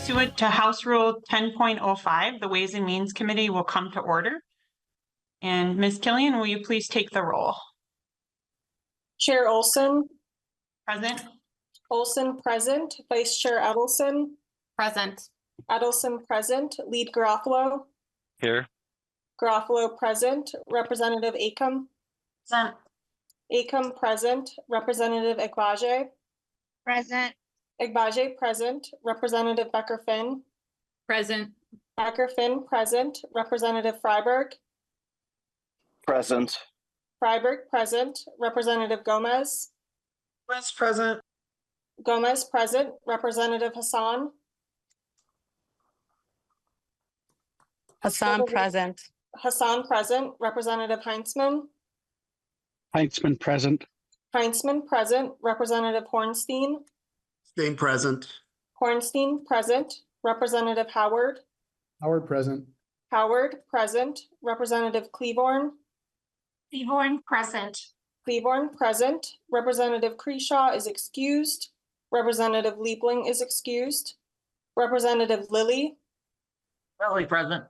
pursuant to House Rule 10.05, the Ways and Means Committee will come to order. And Ms. Killian, will you please take the roll? Chair Olson. Present. Olson present. Vice Chair Edelson. Present. Edelson present. Lead Garofalo. Here. Garofalo present. Representative Acom. Present. Acom present. Representative Agbaje. Present. Agbaje present. Representative Becker-Finn. Present. Becker-Finn present. Representative Freiberg. Present. Freiberg present. Representative Gomez. Gomez present. Gomez present. Representative Hassan. Hassan present. Hassan present. Representative Heinzman. Heinzman present. Heinzman present. Representative Hornstein. Stein present. Hornstein present. Representative Howard. Howard present. Howard present. Representative Cleaborn. Cleaborn present. Cleaborn present. Representative Creshaw is excused. Representative Liebling is excused. Representative Lillie. Lillie present.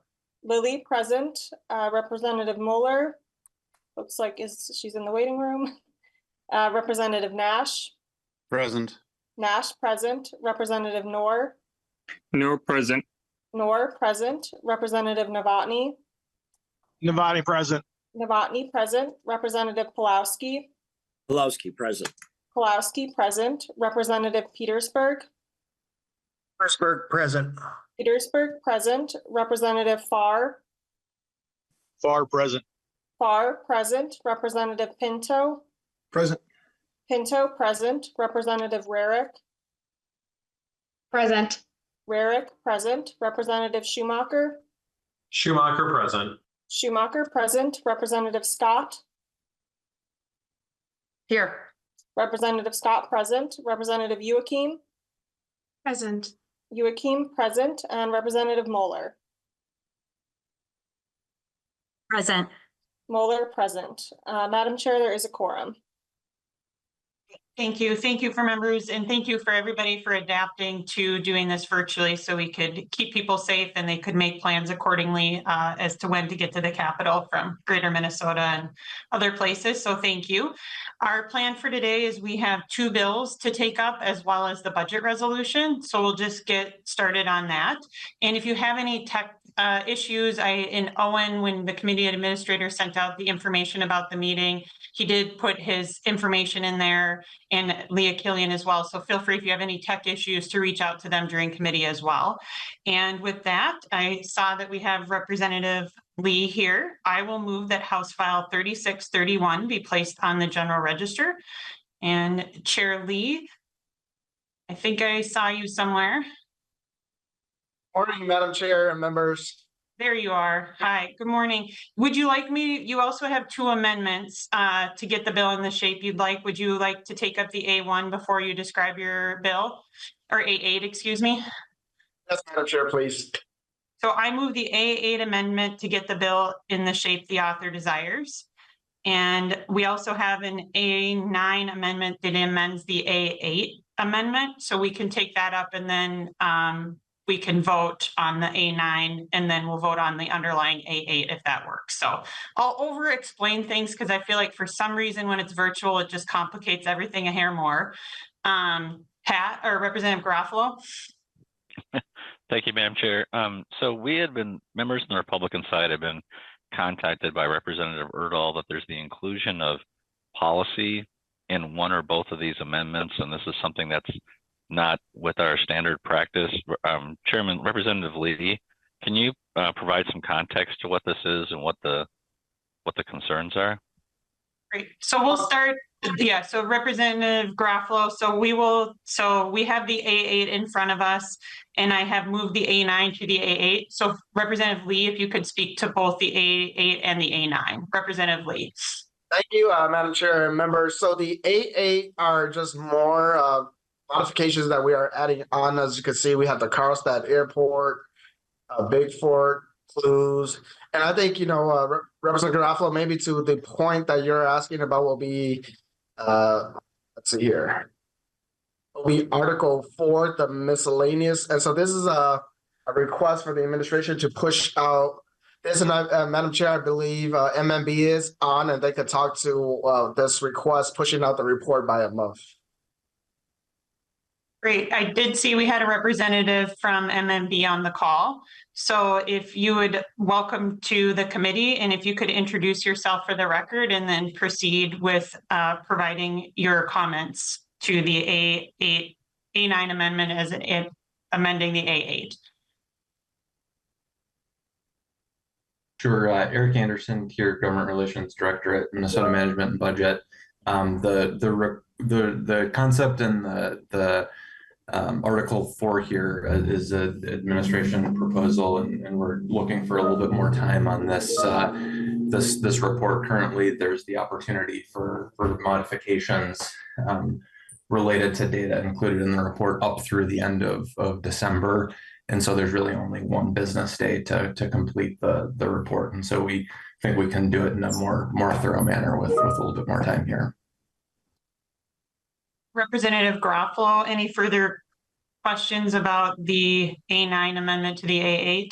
Lillie present. Representative Moeller. Looks like she's in the waiting room. Representative Nash. Present. Nash present. Representative Noor. No present. Noor present. Representative Novotny. Novotny present. Novotny present. Representative Pulowski. Pulowski present. Pulowski present. Representative Petersburg. Petersburg present. Petersburg present. Representative Farr. Farr present. Farr present. Representative Pinto. Present. Pinto present. Representative Rarick. Present. Rarick present. Representative Schumacher. Schumacher present. Schumacher present. Representative Scott. Here. Representative Scott present. Representative Joachim. Present. Joachim present. And Representative Moeller. Present. Moeller present. Madam Chair, there is a quorum. Thank you. Thank you for members, and thank you for everybody for adapting to doing this virtually so we could keep people safe and they could make plans accordingly as to when to get to the Capitol from Greater Minnesota and other places. So thank you. Our plan for today is we have 2 bills to take up as well as the budget resolution. So we'll just get started on that. And if you have any tech issues, in Owen, when the committee administrator sent out the information about the meeting, he did put his information in there, and Leah Killian as well. So feel free if you have any tech issues to reach out to them during committee as well. And with that, I saw that we have Representative Lee here. I will move that House File 3631 be placed on the General Register. And Chair Lee, I think I saw you somewhere. Morning, Madam Chair and members. There you are. Hi, good morning. Would you like me, you also have 2 amendments to get the bill in the shape you'd like. Would you like to take up the A1 before you describe your bill? Or A8, excuse me? Yes, Madam Chair, please. So I move the A8 amendment to get the bill in the shape the author desires. And we also have an A9 amendment that amends the A8 amendment. So we can take that up and then we can vote on the A9 and then we'll vote on the underlying A8 if that works. So I'll over explain things because I feel like for some reason when it's virtual, it just complicates everything a hair more. Pat or Representative Garofalo. Thank you, Madam Chair. So we had been, members on the Republican side have been contacted by Representative Erdahl that there's the inclusion of policy in one or both of these amendments. And this is something that's not with our standard practice. Chairman, Representative Lee, can you provide some context to what this is and what the concerns are? Great. So we'll start. Yeah. So Representative Garofalo. So we have the A8 in front of us, and I have moved the A9 to the A8. So Representative Lee, if you could speak to both the A8 and the A9. Representative Lee. Thank you, Madam Chair and members. So the A8 are just more modifications that we are adding on. As you can see, we have the Carlstadt Airport, Bigford, Clues, and I think, Representative Garofalo, maybe to the point that you're asking about will be, let's see here. will be Article 4, the miscellaneous. And so this is a request for the administration to push out this. And Madam Chair, I believe MMB is on and they could talk to this request pushing out the report by a month. Great. I did see we had a representative from MMB on the call. So if you would welcome to the committee and if you could introduce yourself for the record and then proceed with providing your comments to the A9 amendment as it amending the A8. Sure. Eric Anderson, here, Government Relations Director at Minnesota Management and Budget. The concept and the Article 4 here is an administration proposal, and we're looking for a little bit more time on this this report. Currently, there's the opportunity for modifications related to data included in the report up through the end of December. And so there's really only one business day to complete the report. And so we think we can do it in a more thorough manner with a little bit more time here. Representative Garofalo, any further questions about the A9 amendment to the A8?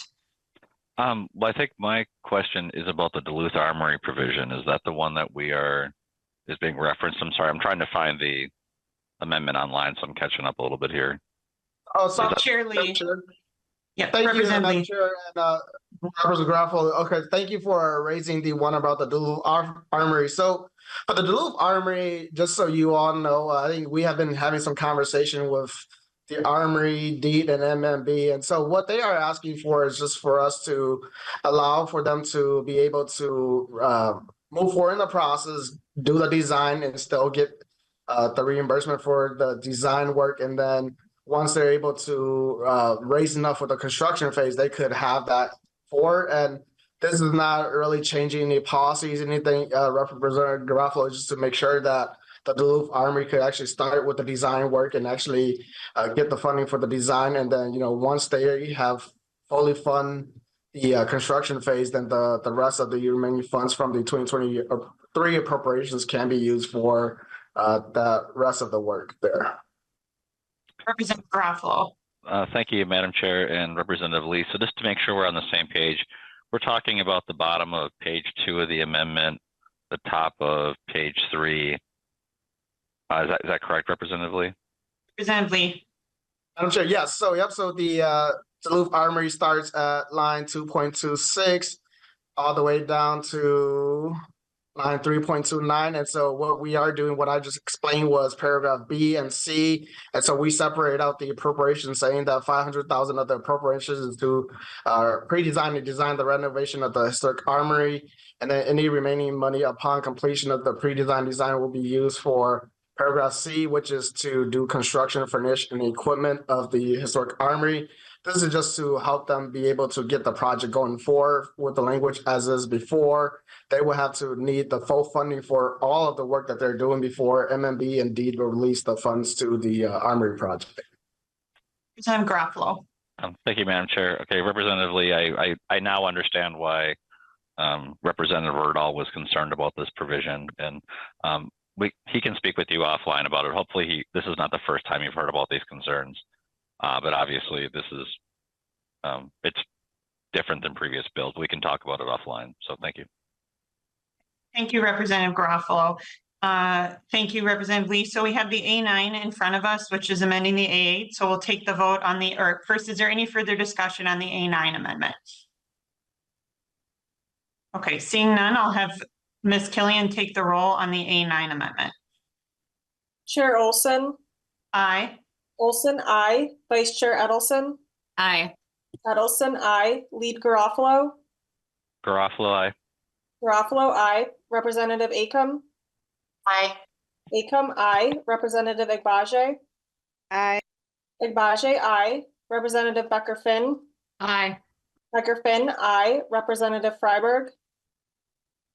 Well, I think my question is about the Duluth Armory provision. Is that the one that is being referenced? I'm sorry, I'm trying to find the amendment online, so I'm catching up a little bit here. Oh, sorry, Chair Lee. Yeah, thank you, Representative Madam Lee. Chair, and Representative Garofalo. Okay, thank you for raising the one about the Duluth Armory. So for the Duluth Armory, just so you all know, I think we have been having some conversation with the Armory, DEED, and MMB. And so what they are asking for is just for us to allow for them to be able to move forward in the process, do the design, and still get the reimbursement for the design work. And then once they're able to raise enough for the construction phase, they could have that forward. And this is not really changing any policies, anything, Representative Garofalo, just to make sure that the Duluth Armory could actually start with the design work and actually get the funding for the design. And then, once they have fully fund the construction phase, then the rest of the remaining funds from the 2023 appropriations can be used for the rest of the work there. Representative Garofalo. Thank you, Madam Chair and Representative Lee. So just to make sure we're on the same page, we're talking about the bottom of page 2 of the amendment, the top of page 3. Is that correct, Representative Lee? Representative Lee. Madam Chair, yes. So, yep. So the Duluth Armory starts at line 2.26 all the way down to line 3.29. And so what we are doing, what I just explained, was paragraph B and C. And so we separate out the appropriation, saying that $500,000 of the appropriations is to pre-design and design the renovation of the historic armory. And then any remaining money upon completion of the pre-design design will be used for paragraph C, which is to do construction, furnish, and equipment of the historic armory. This is just to help them be able to get the project going forward with the language as is before. They will have to need the full funding for all of the work that they're doing before MMB and DEED will release the funds to the armory project. Representative Garofalo. Thank you, Madam Chair. Okay, Representative Lee, I now understand why Representative Erdahl was concerned about this provision, and he can speak with you offline about it. Hopefully this is not the first time you've heard about these concerns, but obviously this is, it's different than previous bills. We can talk about it offline, so thank you. Thank you, Representative Garofalo. Thank you, Representative Lee. So we have the A9 in front of us, which is amending the A8. So we'll take the vote on or first, is there any further discussion on the A9 amendment? Okay, seeing none, I'll have Ms. Killian take the roll on the A9 amendment. Chair Olson. Aye. Olson, aye. Vice Chair Edelson. Aye. Edelson, aye. Lead Garofalo. Garofalo, aye. Garofalo, aye. Representative Acom. Aye. Acom, aye. Representative Agbaje. Aye. Agbaje, aye. Representative Becker-Finn. Aye. Becker-Finn, aye. Representative Freiberg.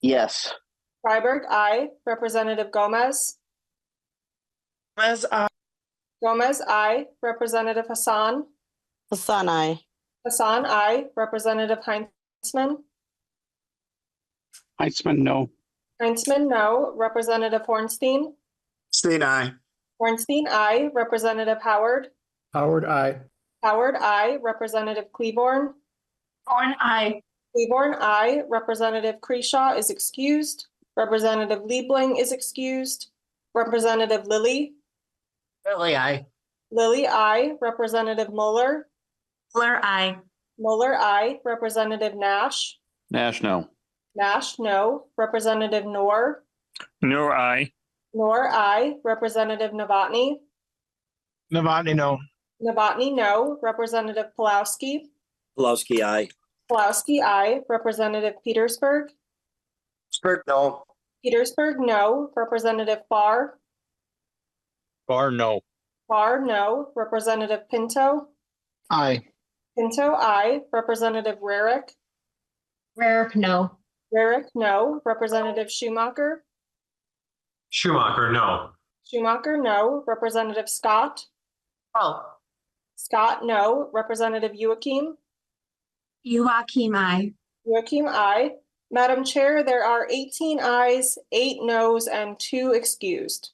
Yes. Freiberg, aye. Representative Gomez. Gomez, aye. Gomez, aye. Representative Hassan. Hassan, aye. Hassan, aye. Representative Heinzman. Heitzman, no. Heinzman, no. Representative Hornstein. Steen, aye. Ornstein, aye. Representative Howard. Howard, I. Howard, aye. Representative Cleaborn. Horn, I. Cleaborn, aye. Representative Kreshaw is excused. Representative Liebling is excused. Representative Lillie. Lillie, I. Lillie, aye. Representative Mueller. Mueller, I. Mueller, aye. Representative Nash. Nash, no. Nash, no. Representative Noor. Noor, I. Noor, aye. Representative Novotny. Novotny, no. Novotny, no. Representative Pulowski. Pulowski, I. Pulowski, aye. Representative Petersburg. Spirit, no. Petersburg, no. Representative Farr. Barr, no. Farr, no. Representative Pinto. Aye. Pinto, aye. Representative Rarick. Rarick, no. Rarick, no. Representative Schumacher. Schumacher, no. Schumacher, no. Representative Scott. Oh. Scott, no. Representative Joachim. Joachim, I. Joachim, aye. Madam Chair, there are 18 ayes, 8 noes, and 2 excused.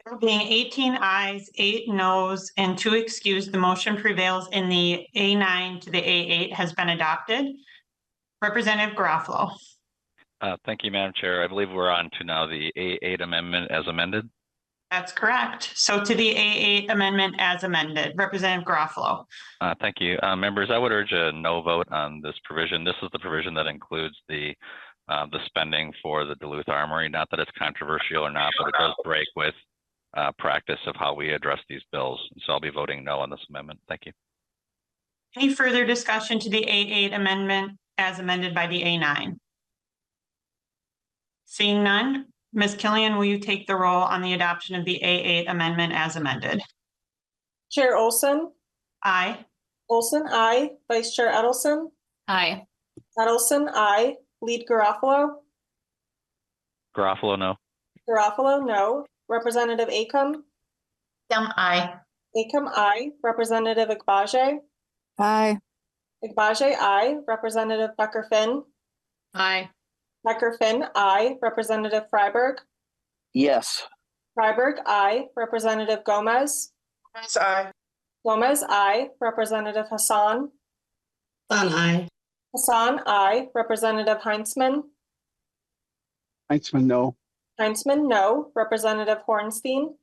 There being 18 ayes, 8 noes, and 2 excused, the motion prevails in the A9 to the A8 has been adopted. Representative Garofalo. Thank you, Madam Chair. I believe we're on to now the A8 amendment as amended. That's correct. So to the A8 amendment as amended, Representative Garofalo. Thank you. Members, I would urge a no vote on this provision. This is the provision that includes the spending for the Duluth Armory. Not that it's controversial or not, but it does break with practice of how we address these bills. So I'll be voting no on this amendment. Thank you. Any further discussion to the A8 amendment as amended by the A9? Seeing none, Ms. Killian, will you take the roll on the adoption of the A8 amendment as amended? Chair Olson. Aye. Olson, aye. Vice Chair Edelson. Aye. Edelson, aye. Lead Garofalo. Garofalo, no. Garofalo, no. Representative Acom. Aye. Acom, aye. Representative Agbaje. Aye. Agbaje, aye. Representative Becker-Finn. Aye. Becker-Finn, aye. Representative Freiberg. Yes. Freiberg, aye. Representative Gomez. Aye. Gomez, aye. Representative Hassan. Hassan, aye. Hassan, aye. Representative Heinzman. Heinzman, no. Heinzman, no. Representative Hornstein.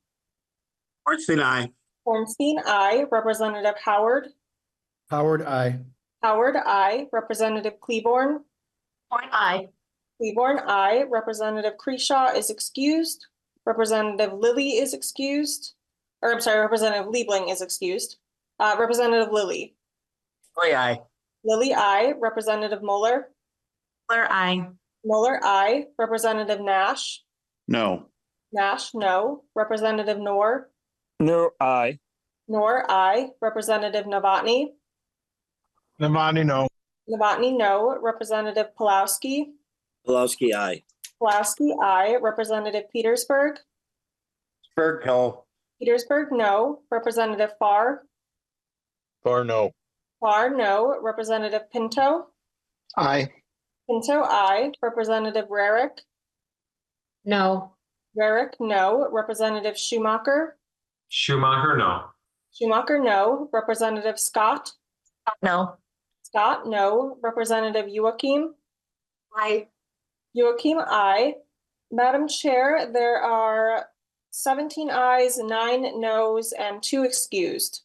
Ornstein, aye. Hornstein, aye. Representative Howard. Howard, I. Howard, aye. Representative Cleaborn. Horn, aye. Cleaborn, aye. Representative Kreshaw is excused. Representative Lillie is excused. Or I'm sorry, Representative Liebling is excused. Representative Lillie. Lillie, aye. Lillie, aye. Representative Mueller. Mueller, aye. Mueller, aye. Representative Nash. No. Nash, no. Representative Noor. Noor, I. Noor, aye. Representative Novotny. Novotny, no. Novotny, no. Representative Pulowski. Pulowski, I. Pulowski, aye. Representative Petersburg. Spirit, no. Petersburg, no. Representative Farr. Barr, no. Farr, no. Representative Pinto. Aye. Pinto, aye. Representative Rarick. No. Rarick, no. Representative Schumacher. Schumacher, no. Schumacher, no. Representative Scott. No. Scott, no. Representative Joachim. Aye. Joachim, aye. Madam Chair, there are 17 ayes, 9 noes, and 2 excused.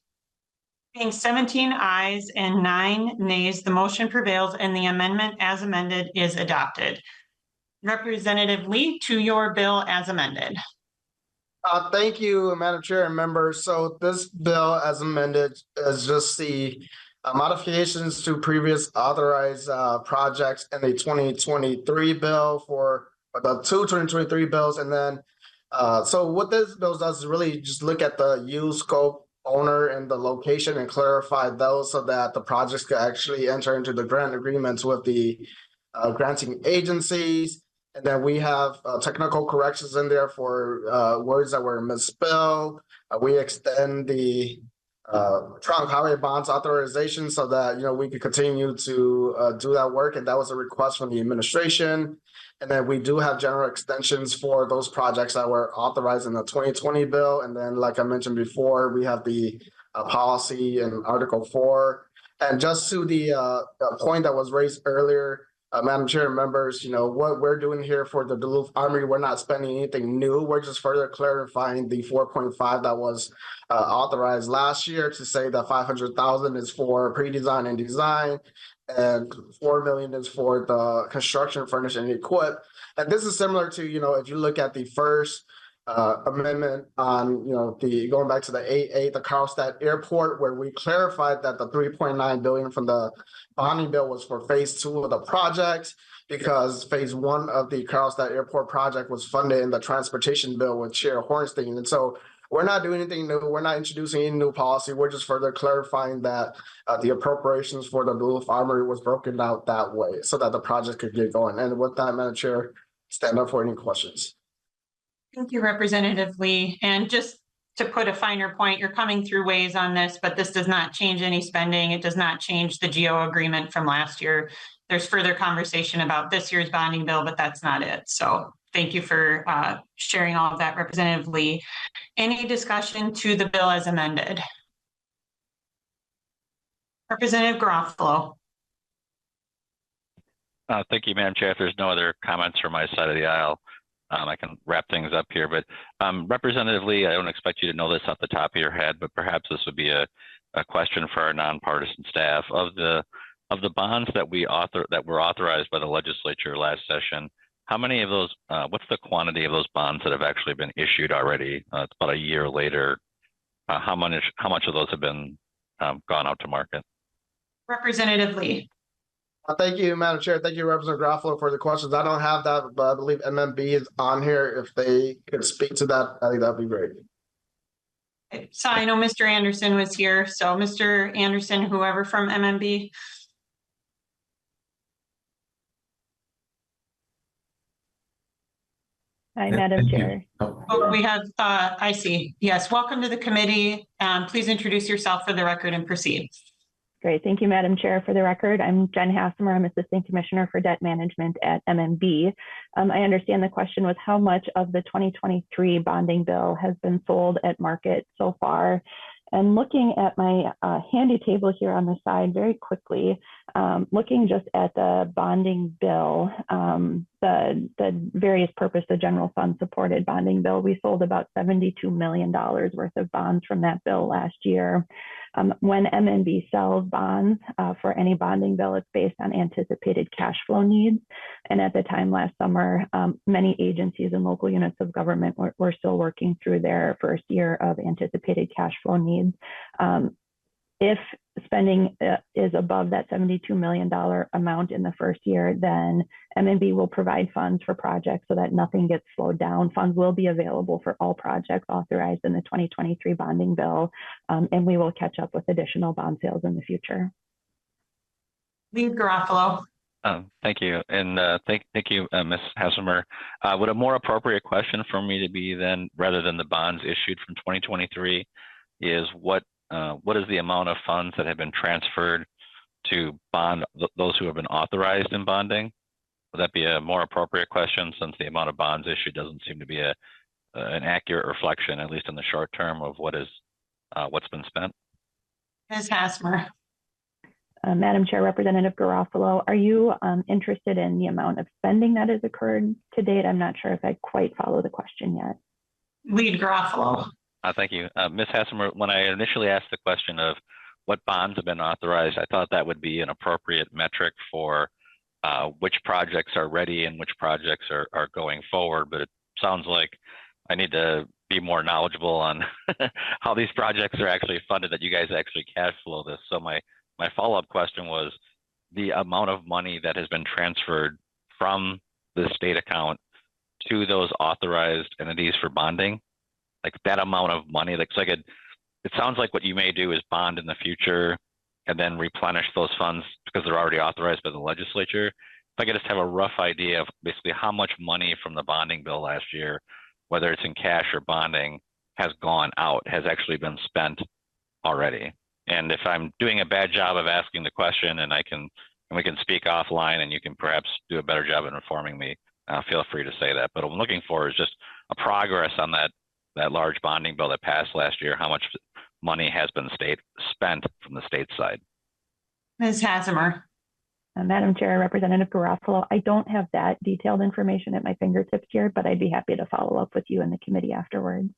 Being 17 ayes and 9 nays, the motion prevails and the amendment as amended is adopted. Representative Lee, to your bill as amended. Thank you, Madam Chair and members. So this bill as amended is just the modifications to previous authorized projects in the 2023 bill for the 2023 bills. And then, so what this bill does is really just look at the use scope, owner, and the location and clarify those so that the projects can actually enter into the grant agreements with the granting agencies. And then we have technical corrections in there for words that were misspelled. We extend the trunk highway bonds authorization so that, we could continue to do that work. And that was a request from the administration. And then we do have general extensions for those projects that were authorized in the 2020 bill. And then, like I mentioned before, we have the policy in Article 4. And just to the point that was raised earlier, Madam Chair and members, what we're doing here for the Duluth Armory, we're not spending anything new. We're just further clarifying the 4.5 that was authorized last year to say that 500,000 is for pre-design and design, and 4 million is for the construction, furnish, and equip. And this is similar to, if you look at the first amendment on, the going back to the 8.8, the Carlstadt Airport, where we clarified that the 3.9 billion from the bonding bill was for phase 2 of the project, because phase 1 of the Carlstadt Airport project was funded in the transportation bill with Chair Hornstein. And so we're not doing anything new. We're not introducing any new policy. We're just further clarifying that the appropriations for the Duluth Armory was broken out that way so that the project could get going. And with that, Madam Chair, stand up for any questions. Thank you, Representative Lee. And just to put a finer point, you're coming through ways on this, but this does not change any spending. It does not change the GO agreement from last year. There's further conversation about this year's bonding bill, but that's not it. So thank you for sharing all of that, Representative Lee. Any discussion to the bill as amended? Representative Garofalo. Thank you, Madam Chair. If there's no other comments from my side of the aisle, I can wrap things up here. But Representative Lee, I don't expect you to know this off the top of your head, but perhaps this would be a question for our nonpartisan staff. Of the bonds that were authorized by the legislature last session, how many of those? What's the quantity of those bonds that have actually been issued already? It's about a year later. How much of those have been gone out to market? Representative Lee. Thank you, Madam Chair. Thank you, Representative Garofalo, for the questions. I don't have that, but I believe MMB is on here. If they could speak to that, I think that'd be great. So I know Mr. Anderson was here. So Mr. Anderson, whoever from MMB. Hi, Madam Chair. Oh, we have, I see. Yes, welcome to the committee. Please introduce yourself for the record and proceed. Great. Thank you, Madam Chair. For the record, I'm Jen Hassemer. I'm Assistant Commissioner for Debt Management at MMB. I understand the question was how much of the 2023 bonding bill has been sold at market so far. And looking at my handy table here on the side very quickly, looking just at the bonding bill, the various purpose, the general fund supported bonding bill, we sold about $72 million worth of bonds from that bill last year. When MNB sells bonds for any bonding bill, it's based on anticipated cash flow needs. And at the time last summer, many agencies and local units of government were still working through their first year of anticipated cash flow needs. If spending is above that $72 million amount in the first year, then MNB will provide funds for projects so that nothing gets slowed down. Funds will be available for all projects authorized in the 2023 bonding bill, and we will catch up with additional bond sales in the future. Lead Garofalo. Thank you. And thank you, Ms. Hassemer. Would a more appropriate question for me to be then, rather than the bonds issued from 2023, is what is the amount of funds that have been transferred to bond those who have been authorized in bonding? Would that be a more appropriate question, since the amount of bonds issued doesn't seem to be an accurate reflection, at least in the short term, of what's been spent? Ms. Hassemer. Madam Chair, Representative Garofalo, are you interested in the amount of spending that has occurred to date? I'm not sure if I quite follow the question yet. Lead Garofalo. Thank you. Ms. Hassemer, when I initially asked the question of what bonds have been authorized, I thought that would be an appropriate metric for which projects are ready and which projects are going forward. But it sounds like I need to be more knowledgeable on how these projects are actually funded, that you guys actually cash flow this. So my follow-up question was the amount of money that has been transferred from the state account to those authorized entities for bonding. Like that amount of money, it sounds like what you may do is bond in the future and then replenish those funds because they're already authorized by the legislature. If I could just have a rough idea of basically how much money from the bonding bill last year, whether it's in cash or bonding, has gone out, has actually been spent already. And if I'm doing a bad job of asking the question and we can speak offline and you can perhaps do a better job of informing me, feel free to say that. But what I'm looking for is just a progress on that large bonding bill that passed last year, how much money has been spent from the state side. Ms. Hassamer. Madam Chair, Representative Garofalo, I don't have that detailed information at my fingertips here, but I'd be happy to follow up with you in the committee afterwards.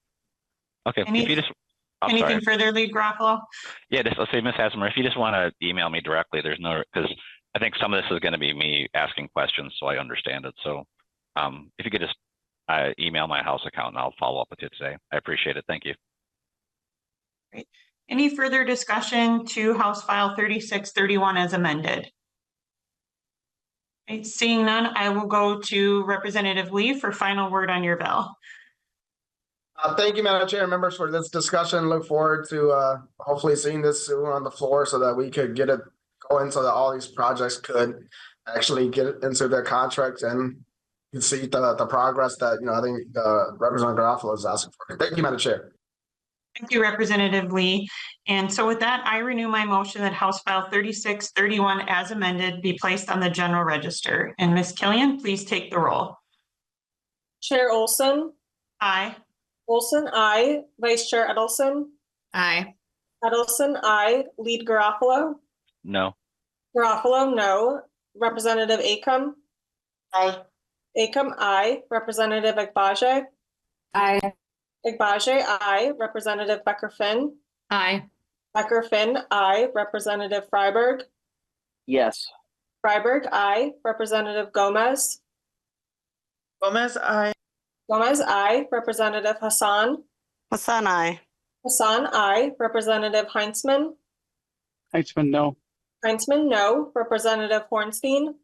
Okay, if you just, I'm Anything sorry. further, Lead Garofalo? Yeah, just let's say, Ms. Hassamer, if you just want to email me directly, there's no, because I think some of this is going to be me asking questions, so I understand it. So if you could just email my House account and I'll follow up with you today. I appreciate it. Thank you. Great. Any further discussion to House File 3631 as amended? Okay, seeing none, I will go to Representative Lee for final word on your bill. Thank you, Madam Chair and members, for this discussion. Look forward to hopefully seeing this soon on the floor so that we could get it going so that all these projects could actually get into their contracts and you can see the progress that, I think Representative Garofalo is asking for. Thank you, Madam Chair. Thank you, Representative Lee. And so with that, I renew my motion that House File 3631 as amended be placed on the general register. And Ms. Killian, please take the roll. Chair Olson. Aye. Olson, aye. Vice Chair Edelson. Aye. Edelson, aye. Lead Garofalo. No. Garofalo, no. Representative Acom. Aye. Acom, aye. Representative Agbaje. Aye. Agbaje, aye. Representative Becker-Finn. Aye. Becker-Finn, aye. Representative Freiberg. Yes. Freiberg, aye. Representative Gomez. Gomez, aye. Gomez, aye. Representative Hassan. Hassan, aye. Hassan, aye. Representative Heinzman. Heinzman, no. Heinzman, no. Representative Hornstein.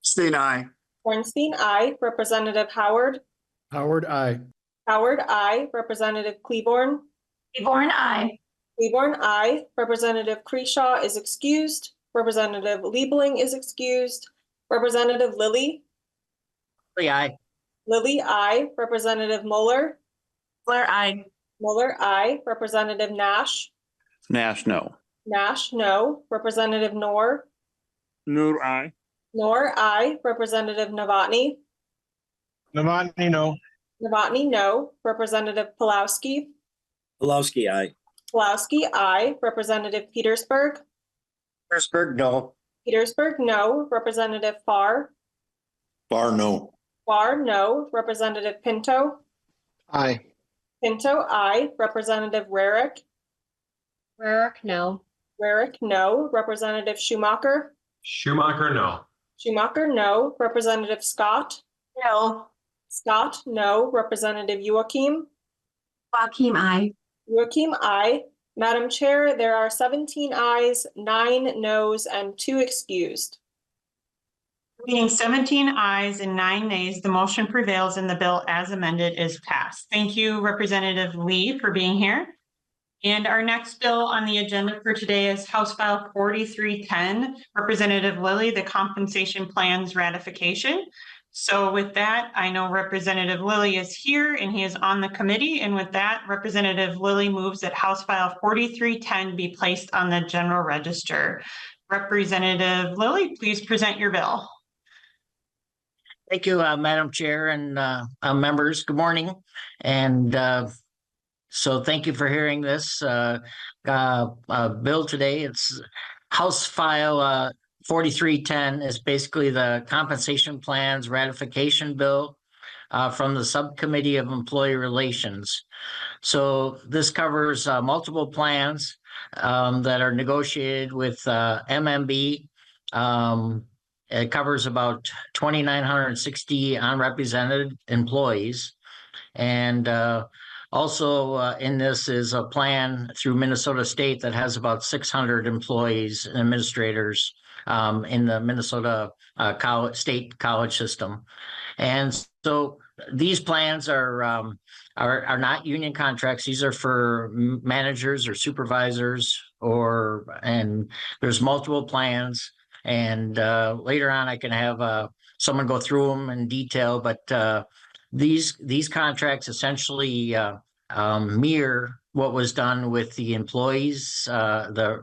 Steen, aye. Hornstein, aye. Representative Howard. Howard, aye. Howard, aye. Representative Cleaborn. Cleaborn, aye. Cleaborn, aye. Representative Creshaw is excused. Representative Liebling is excused. Representative Lillie. Lillie, aye. Lillie, aye. Representative Mueller. Mueller, aye. Mueller, aye. Representative Nash. Nash, no. Nash, no. Representative Noor. Noor, aye. Noor, aye. Representative Novotny. Novotny, no. Novotny, no. Representative Pulowski. Pulowski, aye. Pulowski, aye. Representative Petersburg. Petersburg, no. Petersburg, no. Representative Farr. Bar, no. Farr, no. Representative Pinto. Aye. Pinto, aye. Representative Rarick. Rarick, no. Rarick, no. Representative Schumacher. Schumacher, no. Schumacher, no. Representative Scott. No. Scott, no. Representative Joachim. Joachim, aye. Joachim, aye. Madam Chair, there are 17 ayes, 9 noes, and 2 excused. Being 17 ayes and 9 nays, the motion prevails and the bill as amended is passed. Thank you, Representative Lee, for being here. And our next bill on the agenda for today is House File 4310, Representative Lillie, the compensation plans ratification. So with that, I know Representative Lillie is here and he is on the committee. And with that, Representative Lillie moves that House File 4310 be placed on the general register. Representative Lillie, please present your bill. Thank you, Madam Chair and members. Good morning. And so thank you for hearing this bill today. It's House File 4310 is basically the compensation plans ratification bill from the Subcommittee of Employee Relations. So this covers multiple plans that are negotiated with MMB. It covers about 2,960 unrepresented employees. And also in this is a plan through Minnesota State that has about 600 employees and administrators in the Minnesota state college system. And so these plans are not union contracts. These are for managers or supervisors and there's multiple plans. And later on, I can have someone go through them in detail. But these contracts essentially mirror what was done with the employees, the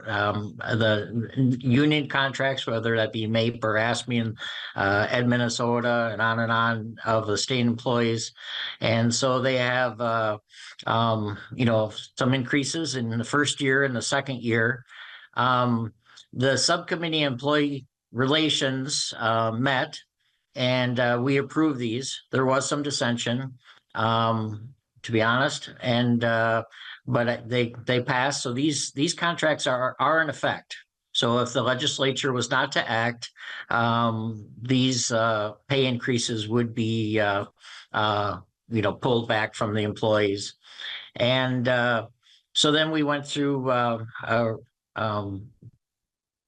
union contracts, whether that be MAPE or ASME Ed Minnesota and on of the state employees. And so they have, some increases in the first year and the second year. The subcommittee employee relations met, and we approved these. There was some dissension, to be honest, and but they passed. So these contracts are in effect. So if the legislature was not to act, these pay increases would be pulled back from the employees. And so then we went through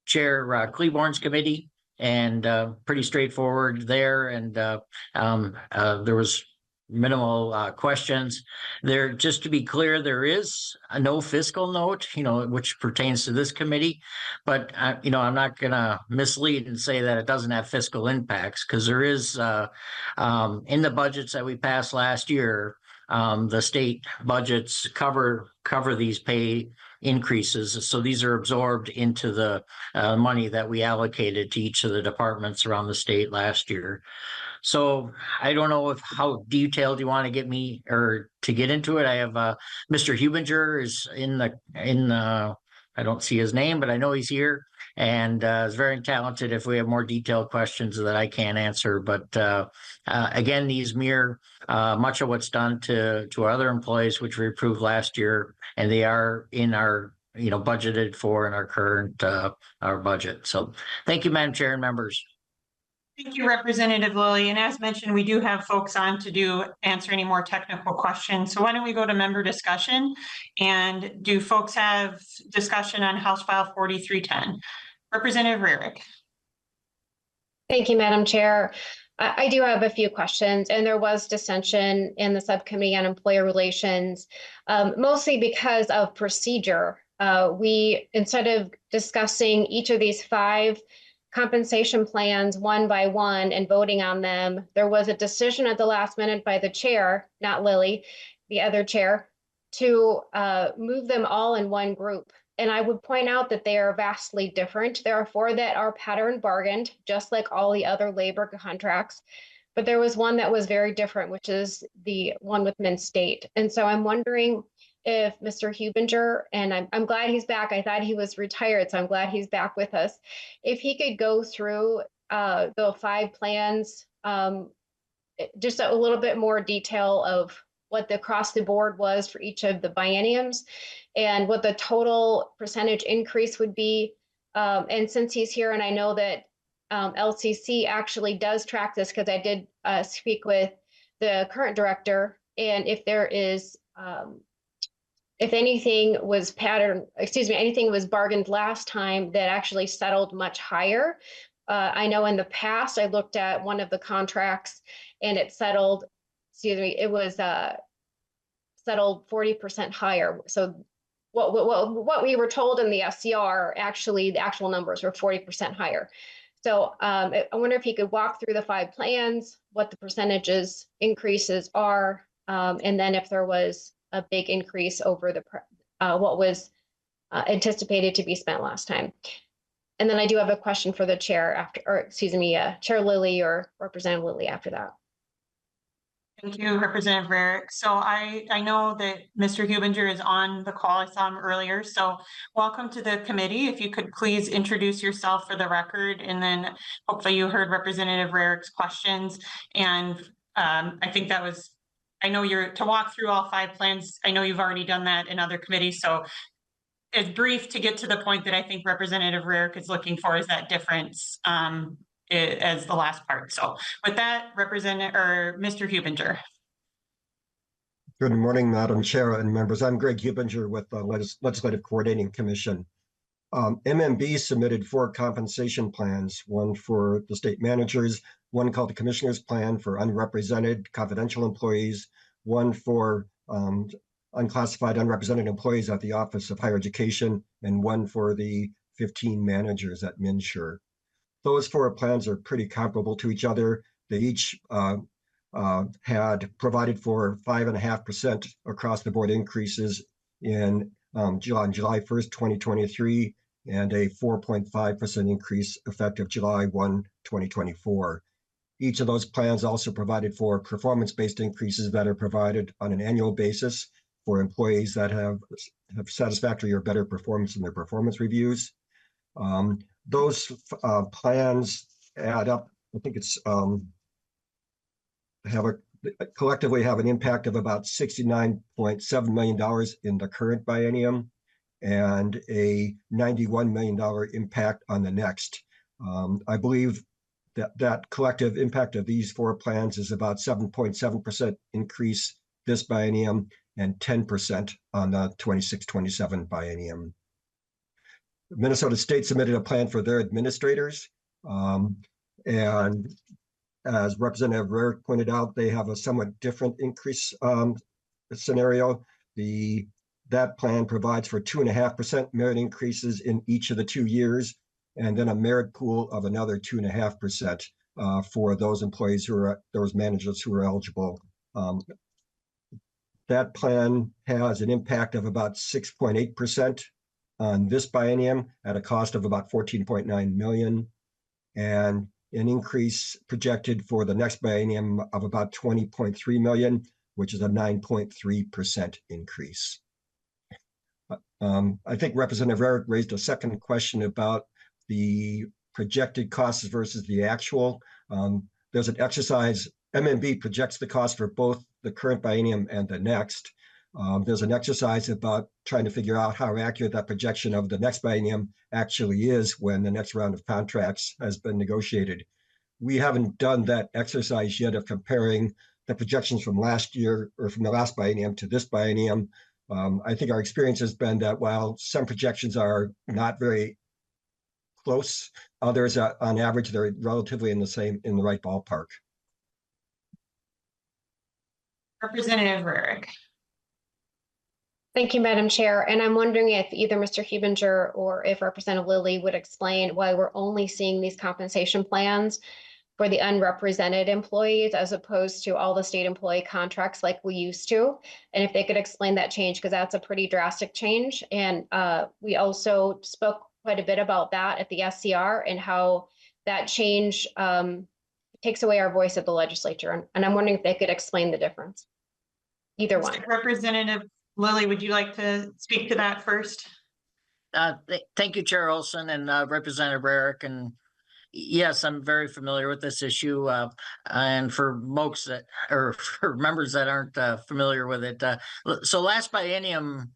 Chair Cleburne's committee, and pretty straightforward there. And there was minimal questions there. Just to be clear, there is no fiscal note, which pertains to this committee. But I'm not going to mislead and say that it doesn't have fiscal impacts, because there is in the budgets that we passed last year. The state budgets cover these pay increases. So these are absorbed into the money that we allocated to each of the departments around the state last year. So I don't know how detailed you want to get me or to get into it. I have Mr. Hubinger is in I don't see his name, but I know he's here, and is very talented if we have more detailed questions that I can't answer. But again, these mirror much of what's done to our other employees, which we approved last year, and they are in our budgeted for in our current our budget. So thank you, Madam Chair and members. Thank you, Representative Lillie. And as mentioned, we do have folks on to answer any more technical questions. So why don't we go to member discussion? And do folks have discussion on House File 4310? Representative Rarick. Thank you, Madam Chair. I do have a few questions, and there was dissension in the Subcommittee on Employer Relations, mostly because of procedure. We, instead of discussing each of these 5 compensation plans one by one and voting on them, there was a decision at the last minute by the chair, not Lillie, the other chair, to move them all in one group. And I would point out that they are vastly different. There are 4 that are pattern bargained, just like all the other labor contracts. But there was one that was very different, which is the one with Min State. And so I'm wondering if Mr. Hubinger, and I'm glad he's back. I thought he was retired, so I'm glad he's back with us. If he could go through the 5 plans, just a little bit more detail of what the across the board was for each of the bienniums and what the total percentage increase would be. And since he's here, and I know that LCC actually does track this, because I did speak with the current director, and if there is, if anything was anything was bargained last time that actually settled much higher. I know in the past, I looked at one of the contracts and it settled, it was settled 40% higher. So what we were told in the SCR, actually the actual numbers were 40% higher. So I wonder if you could walk through the 5 plans, what the percentages increases are, and then if there was a big increase over the what was anticipated to be spent last time. And then I do have a question for the chair after, or excuse me, Chair Lillie or Representative Lillie after that. Thank you, Representative Rarick. So I know that Mr. Hubinger is on the call. I saw him earlier. So welcome to the committee. If you could please introduce yourself for the record, and then hopefully you heard Representative Rarick's questions. And I think that was, I know you're to walk through all 5 plans. I know you've already done that in other committees. So it's brief to get to the point that I think Representative Rarick is looking for, is that difference as the last part. So with that, Mr. Hubinger. Good morning, Madam Chair and members. I'm Greg Hubinger with the Legislative Coordinating Commission. MMB submitted 4 compensation plans, one for the state managers, one called the Commissioner's Plan for unrepresented confidential employees, one for unclassified unrepresented employees at the Office of Higher Education, and one for the 15 managers at MNsure. Those 4 plans are pretty comparable to each other. They each had provided for 5.5% across the board increases on July 1st, 2023, and a 4.5% increase effective July 1, 2024. Each of those plans also provided for performance-based increases that are provided on an annual basis for employees that have satisfactory or better performance in their performance reviews. Those plans add up. I think it's collectively have an impact of about $69.7 million in the current biennium and a $91 million impact on the next. I believe that collective impact of these four plans is about 7.7% increase this biennium and 10% on the 26-27 biennium. Minnesota State submitted a plan for their administrators. And as Representative Rarick pointed out, they have a somewhat different increase scenario. That plan provides for 2.5% merit increases in each of the 2 years, and then a merit pool of another 2.5% for those employees those managers who are eligible. That plan has an impact of about 6.8% on this biennium at a cost of about $14.9 million, and an increase projected for the next biennium of about $20.3 million, which is a 9.3% increase. I think Representative Rarick raised a second question about the projected costs versus the actual. There's an exercise, MMB projects the cost for both the current biennium and the next. There's an exercise about trying to figure out how accurate that projection of the next biennium actually is when the next round of contracts has been negotiated. We haven't done that exercise yet of comparing the projections from last year or from the last biennium to this biennium. I think our experience has been that while some projections are not very close, others on average, they're relatively in the right ballpark. Representative Rarick. Thank you, Madam Chair. And I'm wondering if either Mr. Hubinger or if Representative Lillie would explain why we're only seeing these compensation plans for the unrepresented employees as opposed to all the state employee contracts like we used to. And if they could explain that change, because that's a pretty drastic change. And we also spoke quite a bit about that at the SCR and how that change takes away our voice at the legislature. And I'm wondering if they could explain the difference. Either one. Representative Lillie, would you like to speak to that first? Thank you, Chair Olson and Representative Rarick. And yes, I'm very familiar with this issue. And for folks for members that aren't familiar with it, so last biennium,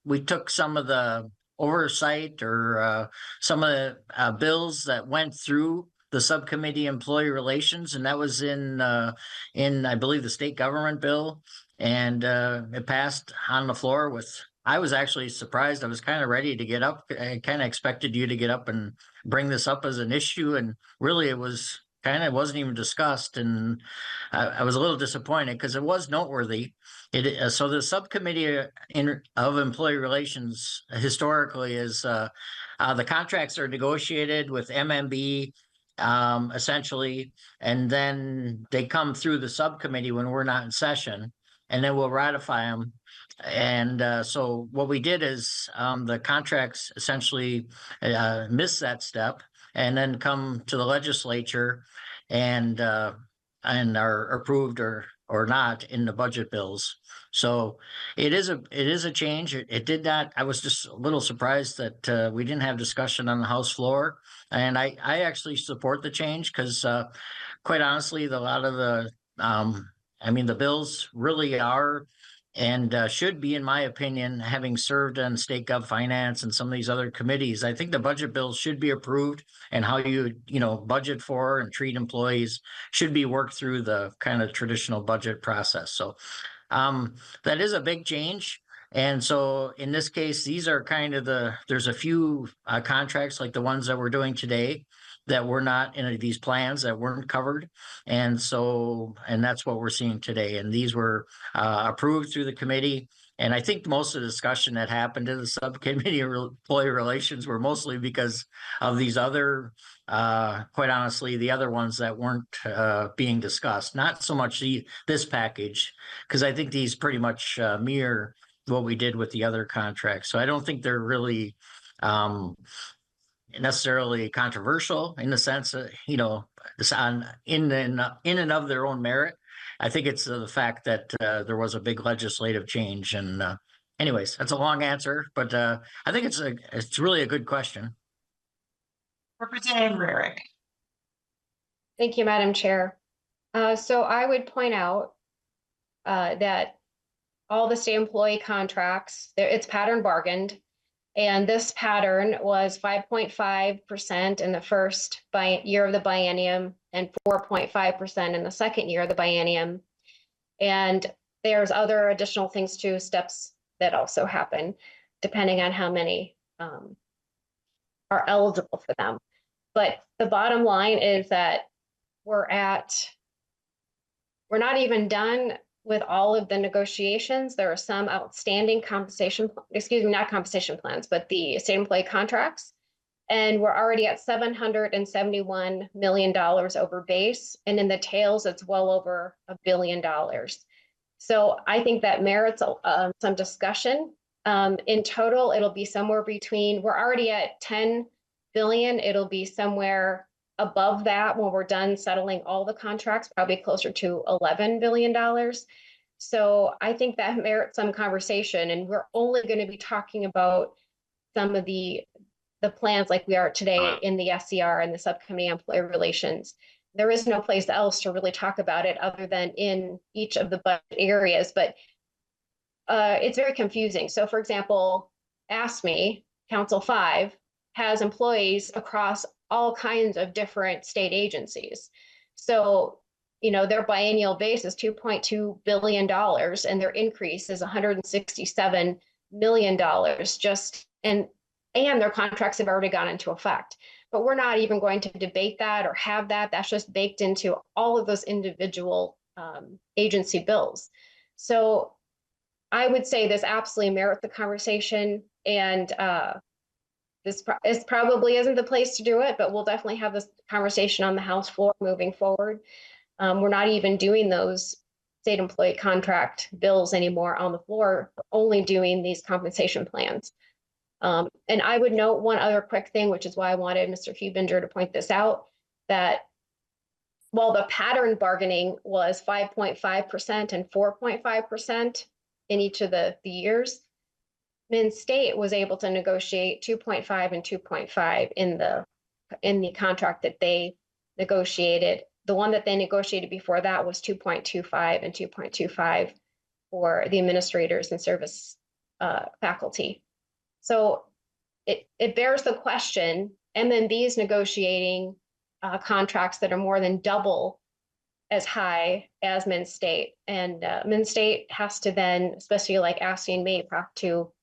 we took some of the oversight or some of the bills that went through the subcommittee employee relations, and that was in I believe the state government bill, and it passed on the floor with. I was actually surprised. I was kind of ready to get up. I kind of expected you to get up and bring this up as an issue, and really it was wasn't even discussed, and I was a little disappointed because it was noteworthy. So the subcommittee of employee relations historically is the contracts are negotiated with MMB essentially, and then they come through the subcommittee when we're not in session, and then we'll ratify them. And so what we did is the contracts essentially miss that step and then come to the legislature and are approved or not in the budget bills. So it is a change. It did not. I was just a little surprised that we didn't have discussion on the House floor. And I actually support the change because quite honestly, a lot of the the bills really are and should be, in my opinion, having served on state gov finance and some of these other committees, I think the budget bills should be approved, and how you budget for and treat employees should be worked through the kind of traditional budget process. So that is a big change. And so in this case, these are kind of there's a few contracts like the ones that we're doing today that were not in these plans that weren't covered. And that's what we're seeing today. And these were approved through the committee. And I think most of the discussion that happened in the subcommittee of employee relations were mostly because of these other, quite honestly, the other ones that weren't being discussed. Not so much this package, because I think these pretty much mirror what we did with the other contracts. So I don't think they're really necessarily controversial in the sense that, this in and of their own merit. I think it's the fact that there was a big legislative change. And anyways, that's a long answer, but I think it's really a good question. Representative Rarick. Thank you, Madam Chair. So I would point out that all the state employee contracts, it's pattern bargained. And this pattern was 5.5% in the first year of the biennium and 4.5% in the second year of the biennium. And there's other additional things too, steps that also happen depending on how many are eligible for them. But the bottom line is that we're not even done with all of the negotiations. There are some outstanding not compensation plans, but the state employee contracts. And we're already at $771 million over base. And in the tails, it's well over $1 billion. So I think that merits some discussion. In total, it'll be somewhere between, we're already at 10 billion. It'll be somewhere above that when we're done settling all the contracts, probably closer to $11 billion. So I think that merits some conversation, and we're only going to be talking about some of the plans like we are today in the SCR and the Subcommittee on Employee Relations. There is no place else to really talk about it other than in each of the budget areas, but it's very confusing. So for example, ASME, Council 5, has employees across all kinds of different state agencies. So, their biennial base is $2.2 billion and their increase is $167 million and their contracts have already gone into effect. But we're not even going to debate that or have that. That's just baked into all of those individual agency bills. So I would say this absolutely merits the conversation, and this probably isn't the place to do it, but we'll definitely have this conversation on the House floor moving forward. We're not even doing those state employee contract bills anymore on the floor, we're only doing these compensation plans. And I would note one other quick thing, which is why I wanted Mr. Hubinger to point this out, that while the pattern bargaining was 5.5% and 4.5% in each of the years, Min State was able to negotiate 2.5 and 2.5 in the contract that they negotiated. The one that they negotiated before that was 2.25 and 2.25 for the administrators and service faculty. So it bears the question, MMB's negotiating contracts that are more than double as high as Min State. And Min State has to then, especially like asking me, have to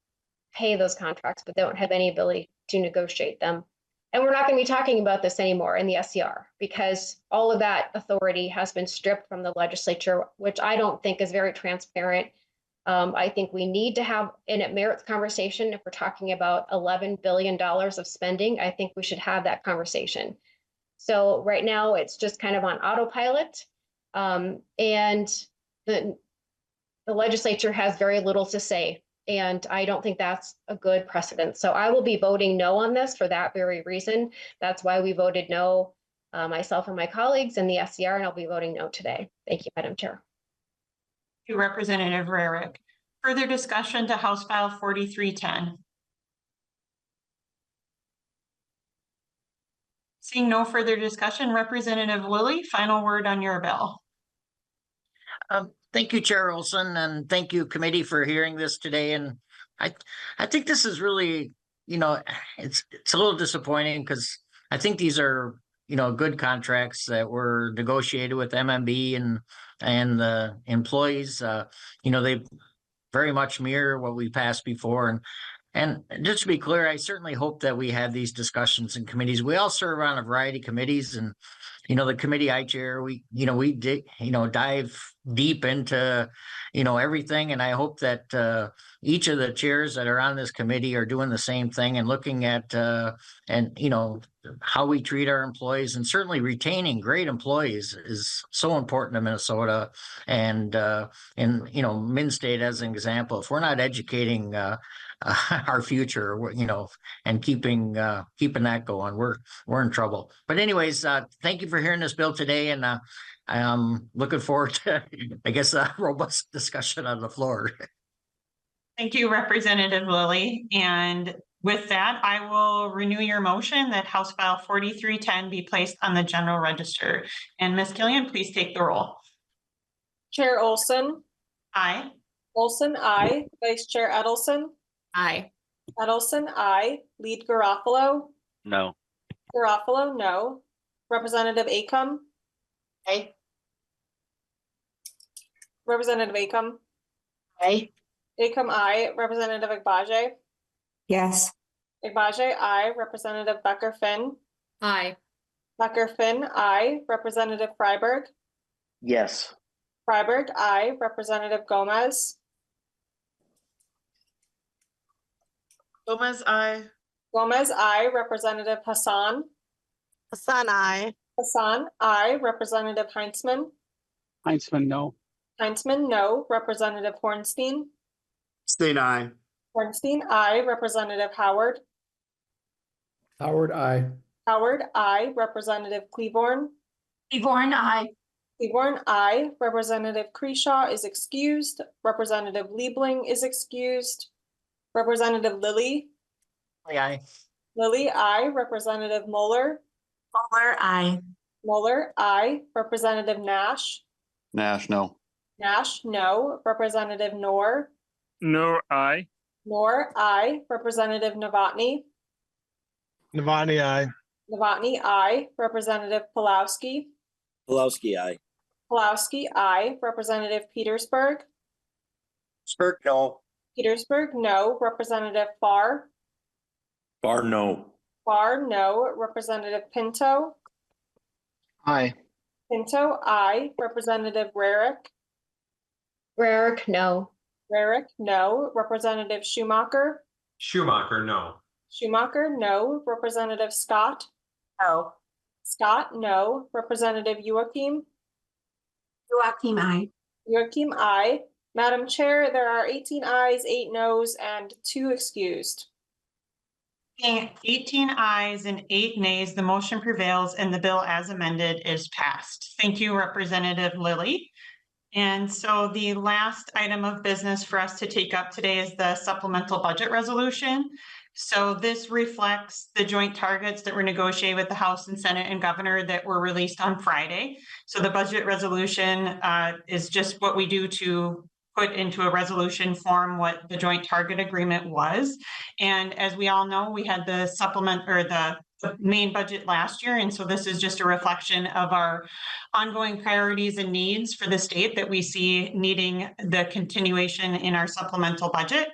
pay those contracts, but they don't have any ability to negotiate them. And we're not going to be talking about this anymore in the SCR because all of that authority has been stripped from the legislature, which I don't think is very transparent. I think we need to have, and it merits conversation. If we're talking about $11 billion of spending, I think we should have that conversation. So right now it's just kind of on autopilot, and the legislature has very little to say. And I don't think that's a good precedent. So I will be voting no on this for that very reason. That's why we voted no, myself and my colleagues in the SCR, and I'll be voting no today. Thank you, Madam Chair. Thank you, Representative Rarick. Further discussion to House File 4310. Seeing no further discussion, Representative Lillie, final word on your bill. Thank you, Chair Olson, and thank you, committee, for hearing this today. And I think this is really, it's a little disappointing because I think these are, good contracts that were negotiated with MMB and the employees. They very much mirror what we passed before. And just to be clear, I certainly hope that we have these discussions in committees. We all serve on a variety of committees, and the committee I chair, we dive deep into everything. And I hope that each of the chairs that are on this committee are doing the same thing and looking at how we treat our employees, and certainly retaining great employees is so important to Minnesota. And in Min State as an example, if we're not educating our future, and keeping that going, we're in trouble. But anyways, thank you for hearing this bill today, and I'm looking forward to, I guess, a robust discussion on the floor. Thank you, Representative Lillie. And with that, I will renew your motion that House File 4310 be placed on the general register. And Ms. Killian, please take the roll. Chair Olson, Aye. Olson, aye. Vice Chair Edelson, Aye. Edelson, aye. Lead Garofalo, No. Garofalo, no. Representative Acom, Aye. Representative Acom, Aye. Acom, aye. Representative Agbaje, Yes. Agbaje, aye. Representative Becker Finn, Aye. Becker Finn, aye. Representative Freiberg, Yes. Freiberg, aye. Representative Gomez, Gomez, aye. Gomez, aye. Representative Hassan, Hassan, aye. Hassan, aye. Representative Heinzman, Heinzman, no. Heinzman, no. Representative Hornstein, Stain, aye. Hornstein, aye. Representative Howard, Howard, I. Howard, aye. Representative Cleaborn, Seaborn, aye. Cleaborn, aye. Representative Creashaw is excused. Representative Liebling is excused. Representative Lillie, Aye. Lillie, aye. Representative Mueller, Mueller, aye. Mueller, aye. Representative Nash, Nash, no. Nash, no. Representative Noor, Noor, I. Noor, aye. Representative Novotny, Navani, aye. Novotny, aye. Representative Pulowski, Pulowski, I. Pulowski, aye. Representative Petersburg, Spurt, no. Petersburg, no. Representative Farr, Bar, no. Farr, no. Representative Pinto, Aye. Pinto, aye. Representative Rarick, Rarick, no. Rarick, no. Representative Schumacher, Schumacher, no. Schumacher, no. Representative Scott, No. Scott, no. Representative Joachim, Joachim, aye. Joachim, aye. Madam Chair, there are 18 ayes, 8 noes, and 2 excused. Being 18 ayes and 8 nays, the motion prevails and the bill as amended is passed. Thank you, Representative Lillie. And so the last item of business for us to take up today is the supplemental budget resolution. So this reflects the joint targets that were negotiated with the House and Senate and Governor that were released on Friday. So the budget resolution is just what we do to put into a resolution form what the joint target agreement was. And as we all know, we had the supplement or the main budget last year. And so this is just a reflection of our ongoing priorities and needs for the state that we see needing the continuation in our supplemental budget.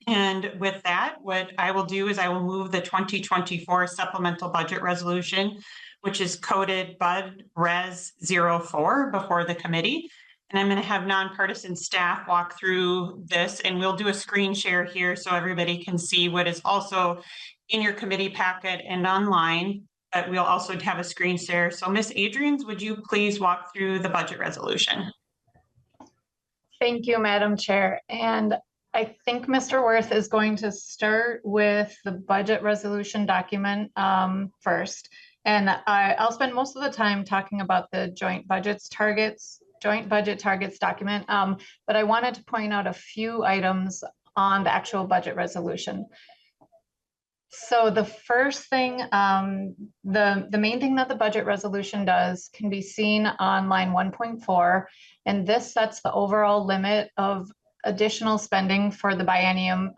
And with that, what I will do is I will move the 2024 supplemental budget resolution, which is coded Bud Res 04 before the committee. And I'm going to have nonpartisan staff walk through this, and we'll do a screen share here so everybody can see what is also in your committee packet and online, but we'll also have a screen share. So Ms. Adrians, would you please walk through the budget resolution? Thank you, Madam Chair. And I think Mr. Worth is going to start with the budget resolution document first. And I'll spend most of the time talking about the joint budget targets document. But I wanted to point out a few items on the actual budget resolution. So the first thing, the main thing that the budget resolution does can be seen on line 1.4, and this sets the overall limit of additional spending for the biennium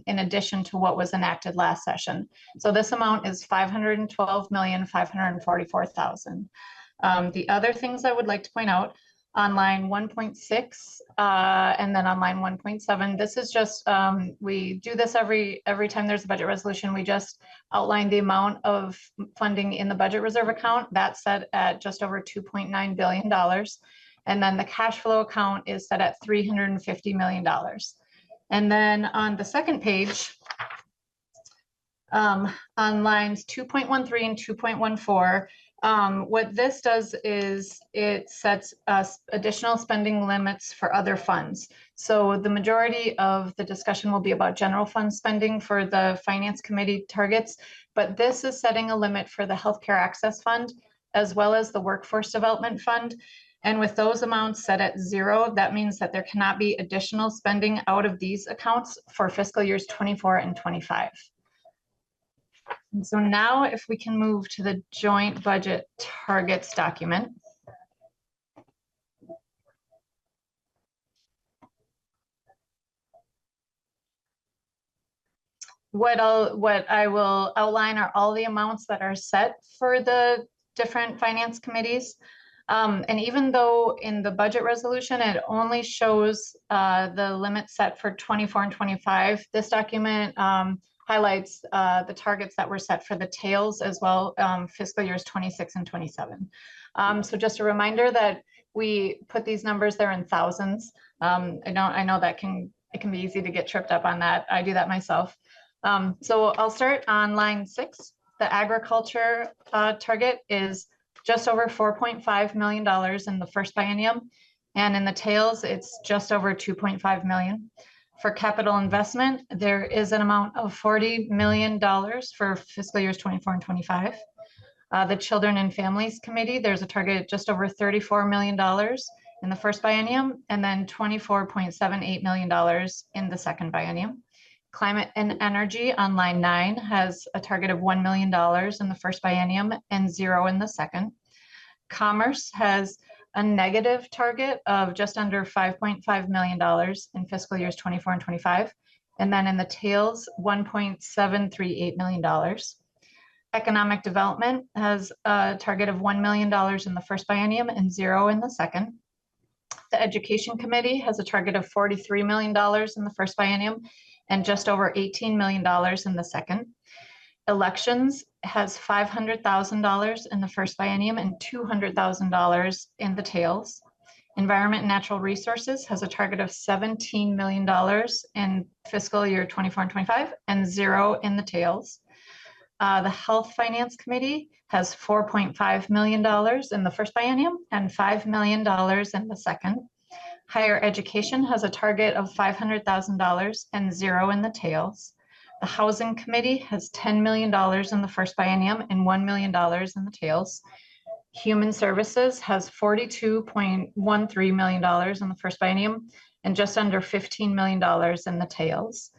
in addition to what was enacted last session. So this amount is $512,544,000. The other things I would like to point out on line 1.6 and then on line 1.7. This is just, we do this every time there's a budget resolution. We just outline the amount of funding in the budget reserve account. That's set at just over $2.9 billion. And then the cash flow account is set at $350 million. And then on the second page, on lines 2.13 and 2.14, what this does is it sets additional spending limits for other funds. So the majority of the discussion will be about general fund spending for the Finance Committee targets, but this is setting a limit for the Healthcare Access Fund as well as the Workforce Development Fund. And with those amounts set at 0, that means that there cannot be additional spending out of these accounts for fiscal years 24 and 25. And so now if we can move to the joint budget targets document. What I will outline are all the amounts that are set for the different finance committees. And even though in the budget resolution, it only shows the limit set for 24 and 25, this document highlights the targets that were set for the tails as well, fiscal years 26 and 27. So just a reminder that we put these numbers there in thousands. I know that it can be easy to get tripped up on that. I do that myself. So I'll start on line 6. The agriculture target is just over $4.5 million in the first biennium. And in the tails, it's just over $2.5 million. For capital investment, there is an amount of $40 million for fiscal years 24 and 25. The Children and Families Committee, there's a target just over $34 million in the first biennium, and then $24.78 million in the second biennium. Climate and Energy on line 9 has a target of $1 million in the first biennium and 0 in the second. Commerce has a negative target of just under $5.5 million in fiscal years 24 and 25. And then in the tails, $1.738 million. Economic Development has a target of $1 million in the first biennium and 0 in the second. The Education Committee has a target of $43 million in the first biennium and just over $18 million in the second. Elections has $500,000 in the first biennium and $200,000 in the tails. Environment and Natural Resources has a target of $17 million in fiscal year 24 and 25 and 0 in the tails. The Health Finance Committee has $4.5 million in the first biennium and $5 million in the second. Higher Education has a target of $500,000 and 0 in the tails. The Housing Committee has $10 million in the first biennium and $1 million in the tails. Human Services has $42.13 million in the first biennium and just under $15 million in the tails.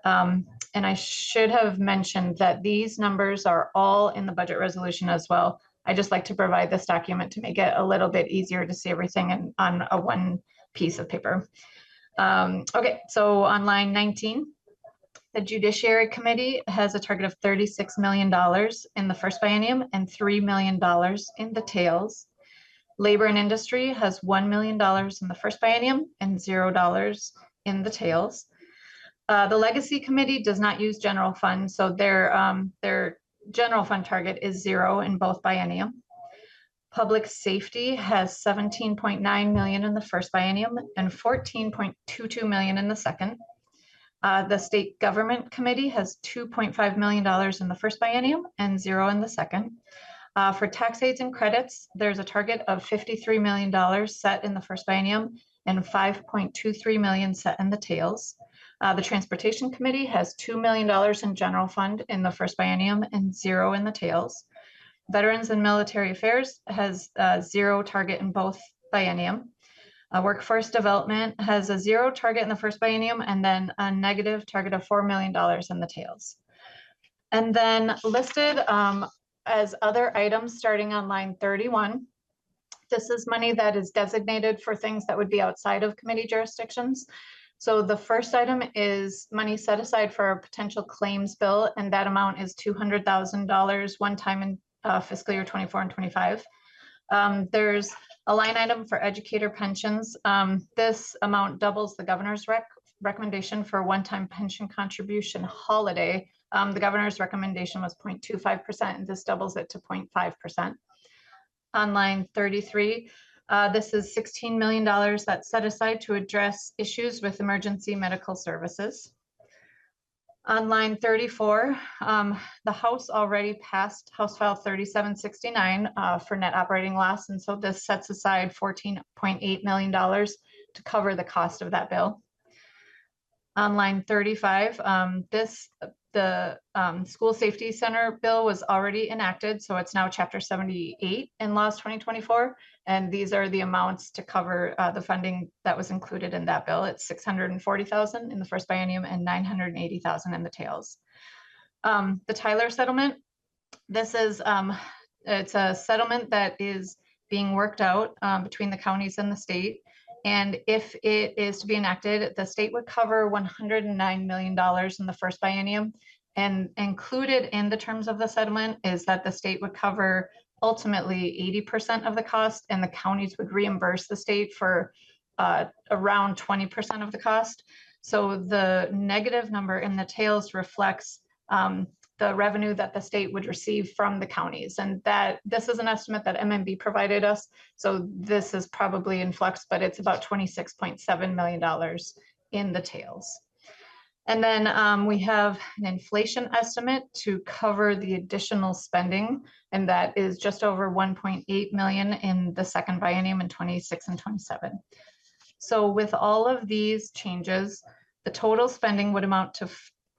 And I should have mentioned that these numbers are all in the budget resolution as well. I just like to provide this document to make it a little bit easier to see everything on a one piece of paper. Okay, so on line 19, the Judiciary Committee has a target of $36 million in the first biennium and $3 million in the tails. Labor and Industry has $1 million in the first biennium and $0 in the tails. The Legacy Committee does not use general fund, so their general fund target is 0 in both biennium. Public Safety has $17.9 million in the first biennium and $14.22 million in the second. The State Government Committee has $2.5 million in the first biennium and 0 in the second. For tax aids and credits, there's a target of $53 million set in the first biennium and $5.23 million set in the tails. The Transportation Committee has $2 million in general fund in the first biennium and 0 in the tails. Veterans and Military Affairs has 0 target in both biennium. Workforce Development has a 0 target in the first biennium and then a negative target of $4 million in the tails. And then listed as other items starting on line 31, this is money that is designated for things that would be outside of committee jurisdictions. So the first item is money set aside for a potential claims bill, and that amount is $200,000 one time in fiscal year 24 and 25. There's a line item for educator pensions. This amount doubles the governor's recommendation for one-time pension contribution holiday. The governor's recommendation was 0.25%, and this doubles it to 0.5%. On line 33, this is $16 million that's set aside to address issues with emergency medical services. On line 34, the House already passed House File 3769 for net operating loss, and so this sets aside $14.8 million to cover the cost of that bill. On line 35, the School Safety Center bill was already enacted, so it's now Chapter 78 in Laws 2024, and these are the amounts to cover the funding that was included in that bill. It's $640,000 in the first biennium and $980,000 in the tails. The Tyler settlement, this is it's a settlement that is being worked out between the counties and the state. And if it is to be enacted, the state would cover $109 million in the first biennium. And included in the terms of the settlement is that the state would cover ultimately 80% of the cost, and the counties would reimburse the state for around 20% of the cost. So the negative number in the tails reflects the revenue that the state would receive from the counties. And that this is an estimate that MMB provided us. So this is probably in flux, but it's about $26.7 million in the tails. And then we have an inflation estimate to cover the additional spending, and that is just over 1.8 million in the second biennium in 26 and 27. So with all of these changes, the total spending would amount to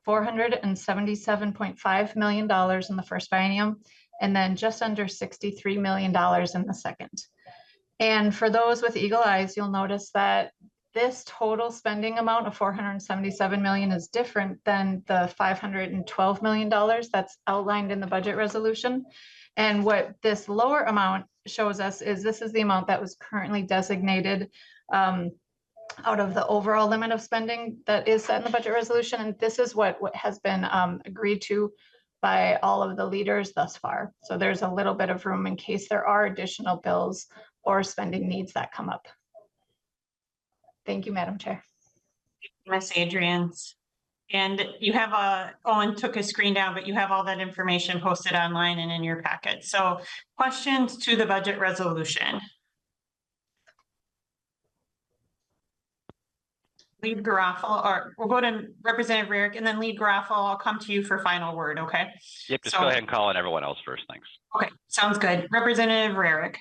$477.5 million in the first biennium, and then just under $63 million in the second. And for those with eagle eyes, you'll notice that this total spending amount of $477 million is different than the $512 million that's outlined in the budget resolution. And what this lower amount shows us is this is the amount that was currently designated out of the overall limit of spending that is set in the budget resolution. And this is what has been agreed to by all of the leaders thus far. So there's a little bit of room in case there are additional bills or spending needs that come up. Thank you, Madam Chair. Ms. Adrians. And you have Owen took his screen down, but you have all that information posted online and in your packet. So questions to the budget resolution. Lead Garofalo, or we'll go to Representative Rarick, and then Lead Garofalo, I'll come to you for final word, okay? Yep, just go ahead and call on everyone else first, thanks. Okay, sounds good. Representative Rarick.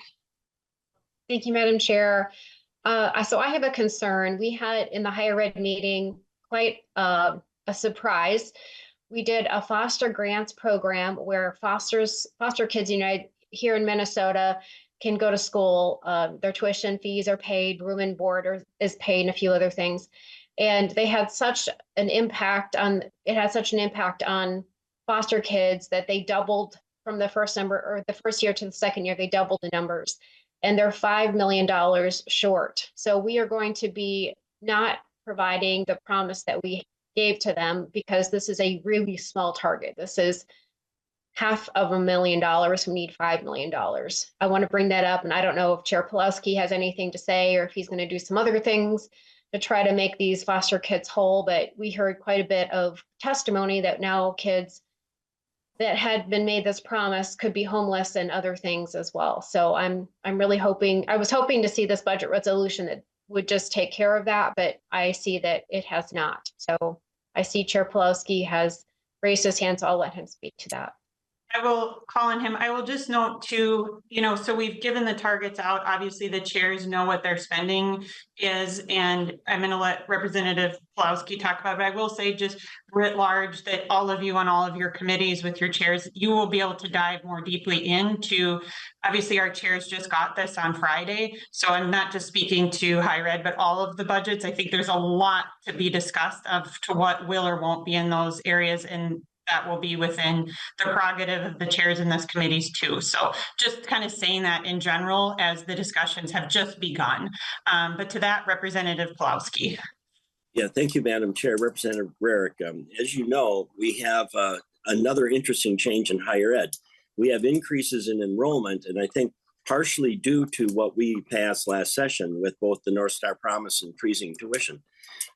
Thank you, Madam Chair. So I have a concern. We had in the higher ed meeting quite a surprise. We did a foster grants program where foster kids united here in Minnesota can go to school. Their tuition fees are paid, room and board is paid, and a few other things. And they had such an impact on, it had such an impact on foster kids that they doubled from the first number, or the first year to the second year, they doubled the numbers. And they're $5 million short. So we are going to be not providing the promise that we gave to them, because this is a really small target. This is $500,000. We need $5 million. I want to bring that up, and I don't know if Chair Pulowski has anything to say, or if he's going to do some other things to try to make these foster kids whole. But we heard quite a bit of testimony that now kids that had been made this promise could be homeless and other things as well. So I'm really hoping, I was hoping to see this budget resolution that would just take care of that, but I see that it has not. So I see Chair Pulowski has raised his hand, so I'll let him speak to that. I will call on him. I will just note too, so we've given the targets out. Obviously, the chairs know what their spending is, and I'm going to let Representative Pulowski talk about it. I will say just writ large that all of you on all of your committees with your chairs, you will be able to dive more deeply into, obviously our chairs just got this on Friday. So I'm not just speaking to higher ed, but all of the budgets. I think there's a lot to be discussed of to what will or won't be in those areas, and that will be within the prerogative of the chairs in this committees too. So just kind of saying that in general as the discussions have just begun. But to that, Representative Pulowski. Yeah, thank you, Madam Chair. Representative Rarick, as you know, we have another interesting change in higher ed. We have increases in enrollment, and I think partially due to what we passed last session with both the North Star Promise and freezing tuition.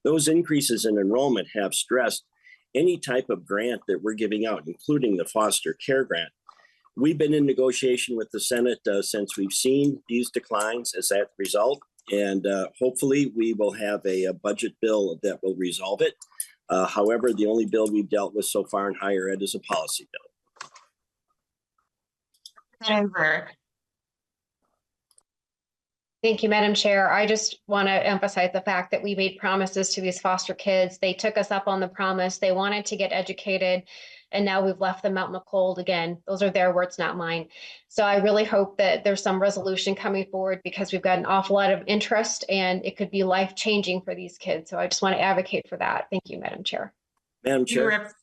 Those increases in enrollment have stressed any type of grant that we're giving out, including the foster care grant. We've been in negotiation with the Senate since we've seen these declines as that result, and hopefully we will have a budget bill that will resolve it. However, the only bill we've dealt with so far in higher ed is a policy bill. Thank you, Madam Chair. I just want to emphasize the fact that we made promises to these foster kids. They took us up on the promise. They wanted to get educated, and now we've left them out in the cold again. Those are their words, not mine. So I really hope that there's some resolution coming forward, because we've got an awful lot of interest and it could be life-changing for these kids. So I just want to advocate for that. Thank you, Madam Chair. Madam Chair.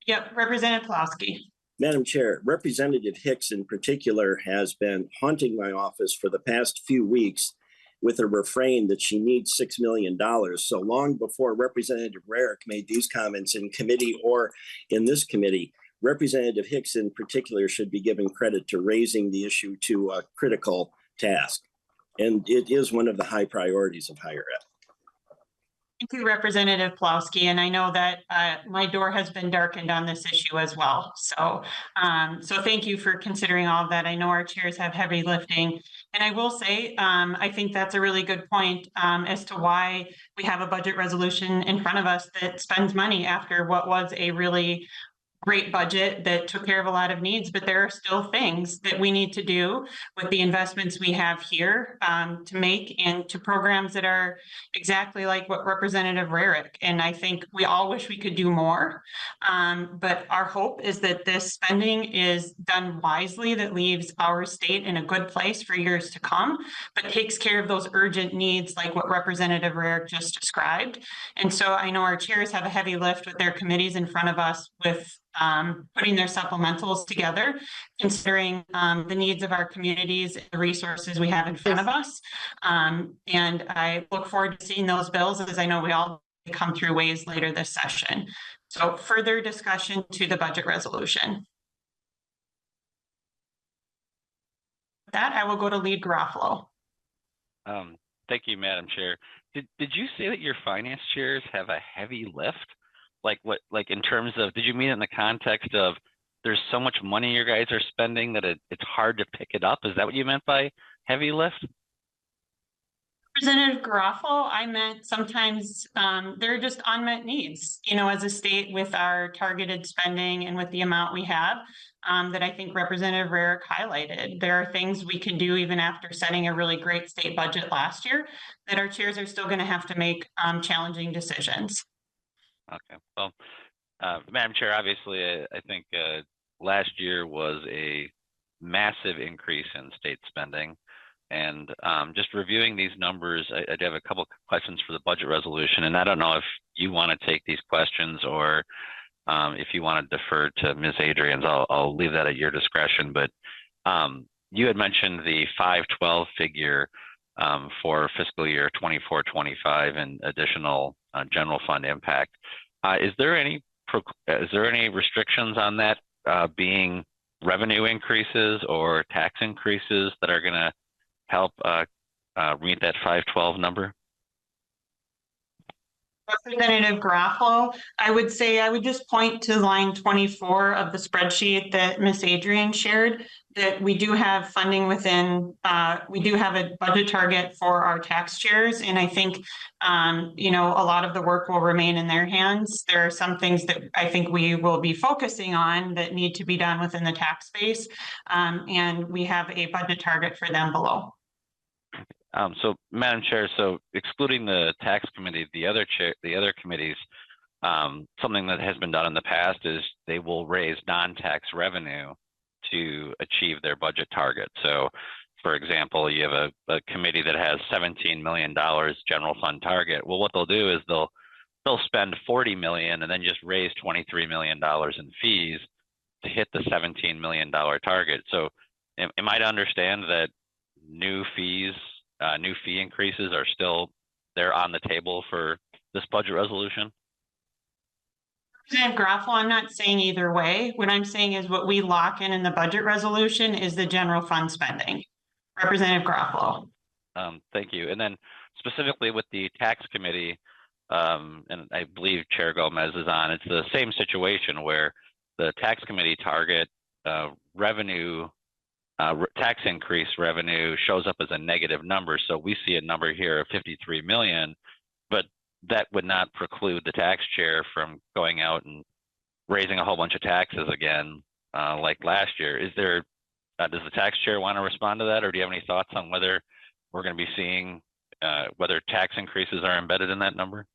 Yep, Representative Pulaski. Madam Chair, Representative Hicks in particular has been haunting my office for the past few weeks with a refrain that she needs $6 million. So long before Representative Rarick made these comments in committee or in this committee, Representative Hicks in particular should be given credit to raising the issue to a critical task. And it is one of the high priorities of higher ed. Thank you, Representative Pulaski, and I know that my door has been darkened on this issue as well. So thank you for considering all of that. I know our chairs have heavy lifting, and I will say I think that's a really good point as to why we have a budget resolution in front of us that spends money after what was a really great budget that took care of a lot of needs, but there are still things that we need to do with the investments we have here to make into programs that are exactly like what Representative Rarick. And I think we all wish we could do more, but our hope is that this spending is done wisely, that leaves our state in a good place for years to come, but takes care of those urgent needs like what Representative Rarick just described. And so I know our chairs have a heavy lift with their committees in front of us with putting their supplementals together, considering the needs of our communities, the resources we have in front of us. And I look forward to seeing those bills, as I know we all come through ways later this session. So further discussion to the budget resolution. With that, I will go to Lead Garofalo. Thank you, Madam Chair. Did you say that your finance chairs have a heavy lift? Like what, like in terms of, did you mean in the context of there's so much money you guys are spending that it's hard to pick it up? Is that what you meant by heavy lift? Representative Garofalo, I meant sometimes there are just unmet needs, you know, as a state with our targeted spending and with the amount we have that I think Representative Rarick highlighted. There are things we can do even after setting a really great state budget last year that our chairs are still going to have to make challenging decisions. Okay, well, Madam Chair, obviously, I think last year was a massive increase in state spending. And just reviewing these numbers, I do have a couple of questions for the budget resolution. And I don't know if you want to take these questions or if you want to defer to Ms. Adrians, I'll leave that at your discretion. But you had mentioned the 512 figure for fiscal year 24-25 and additional general fund impact. Is there any restrictions on that being revenue increases or tax increases that are going to help meet that 512 number? Representative Garofalo, I would say I would just point to line 24 of the spreadsheet that Ms. Adrian shared, that we do have funding within, we do have a budget target for our tax chairs. And I think, you know, a lot of the work will remain in their hands. There are some things that I think we will be focusing on that need to be done within the tax space. And we have a budget target for them below. So, Madam Chair, so excluding the tax committee, the other committees, something that has been done in the past is they will raise non-tax revenue to achieve their budget target. So, for example, you have a committee that has $17 million general fund target. Well, what they'll do is they'll spend $40 million and then just raise $23 million in fees to hit the $17 million target. So, am I to understand that new fee increases are still there on the table for this budget resolution? Representative Garofalo, I'm not saying either way. What I'm saying is what we lock in the budget resolution is the general fund spending. Representative Garofalo. Thank you. And then specifically with the tax committee, and I believe Chair Gomez is on, it's the same situation where the tax committee target revenue, tax increase revenue shows up as a negative number. So we see a number here of 53 million, but that would not preclude the tax chair from going out and raising a whole bunch of taxes again, like last year. Is there, does the tax chair want to respond to that, or do you have any thoughts on whether we're going to be seeing whether tax increases are embedded in that number?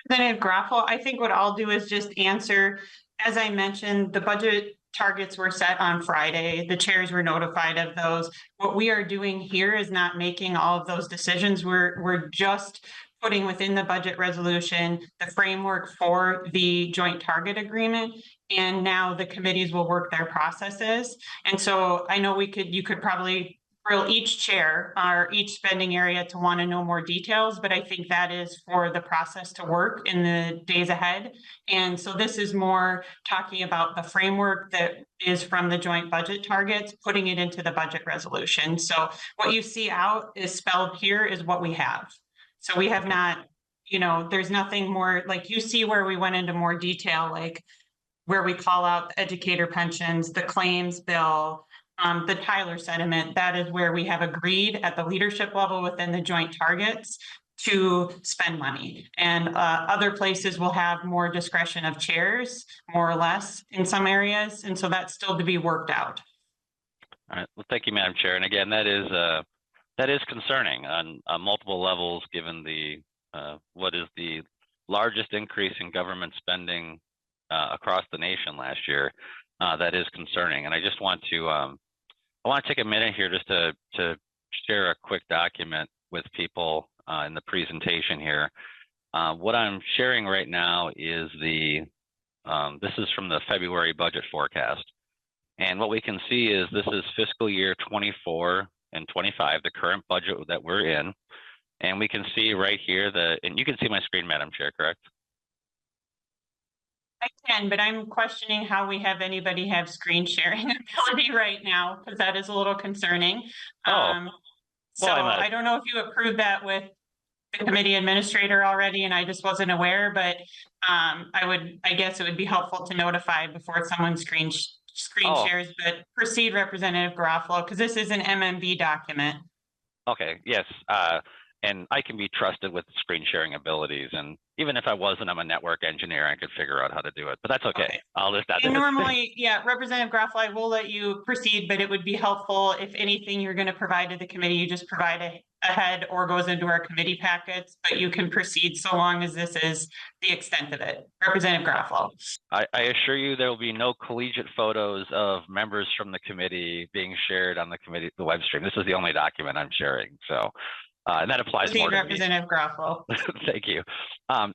Representative Garofalo, I think what I'll do is just answer, as I mentioned, the budget targets were set on Friday. The chairs were notified of those. What we are doing here is not making all of those decisions. We're just putting within the budget resolution the framework for the joint target agreement. And now the committees will work their processes. And so I know you could probably grill each chair or each spending area to want to know more details, but I think that is for the process to work in the days ahead. And so this is more talking about the framework that is from the joint budget targets, putting it into the budget resolution. So what you see out is spelled here is what we have. So we have not, there's nothing more, like you see where we went into more detail, like where we call out educator pensions, the claims bill, the Tyler sentiment. That is where we have agreed at the leadership level within the joint targets to spend money. And other places will have more discretion of chairs, more or less in some areas. And so that's still to be worked out. All right. Well, thank you, Madam Chair. And again, that is concerning on multiple levels, given the what is the largest increase in government spending across the nation last year. That is concerning. And I just want to I want to take a minute here just to share a quick document with people in the presentation here. What I'm sharing right now is this is from the February budget forecast. And what we can see is this is fiscal year 24 and 25, the current budget that we're in. And we can see right here and you can see my screen, Madam Chair, correct? I can, but I'm questioning how we have anybody have screen sharing ability right now, because that is a little concerning. So I don't know if you approved that with the committee administrator already, and I just wasn't aware, but I guess it would be helpful to notify before someone screen shares, but proceed, Representative Garofalo, because this is an MMB document. Okay, yes. And I can be trusted with screen sharing abilities. And even if I wasn't, I'm a network engineer, I could figure out how to do it, but that's okay. I'll just add it. Normally, yeah, Representative Garofalo, I will let you proceed, but it would be helpful if anything you're going to provide to the committee, you just provide ahead or goes into our committee packets, but you can proceed so long as this is the extent of it. Representative Garofalo. I assure you there will be no collegiate photos of members from the committee being shared on the web stream. This is the only document I'm sharing. So. And that applies more to Representative Garofalo. Thank you.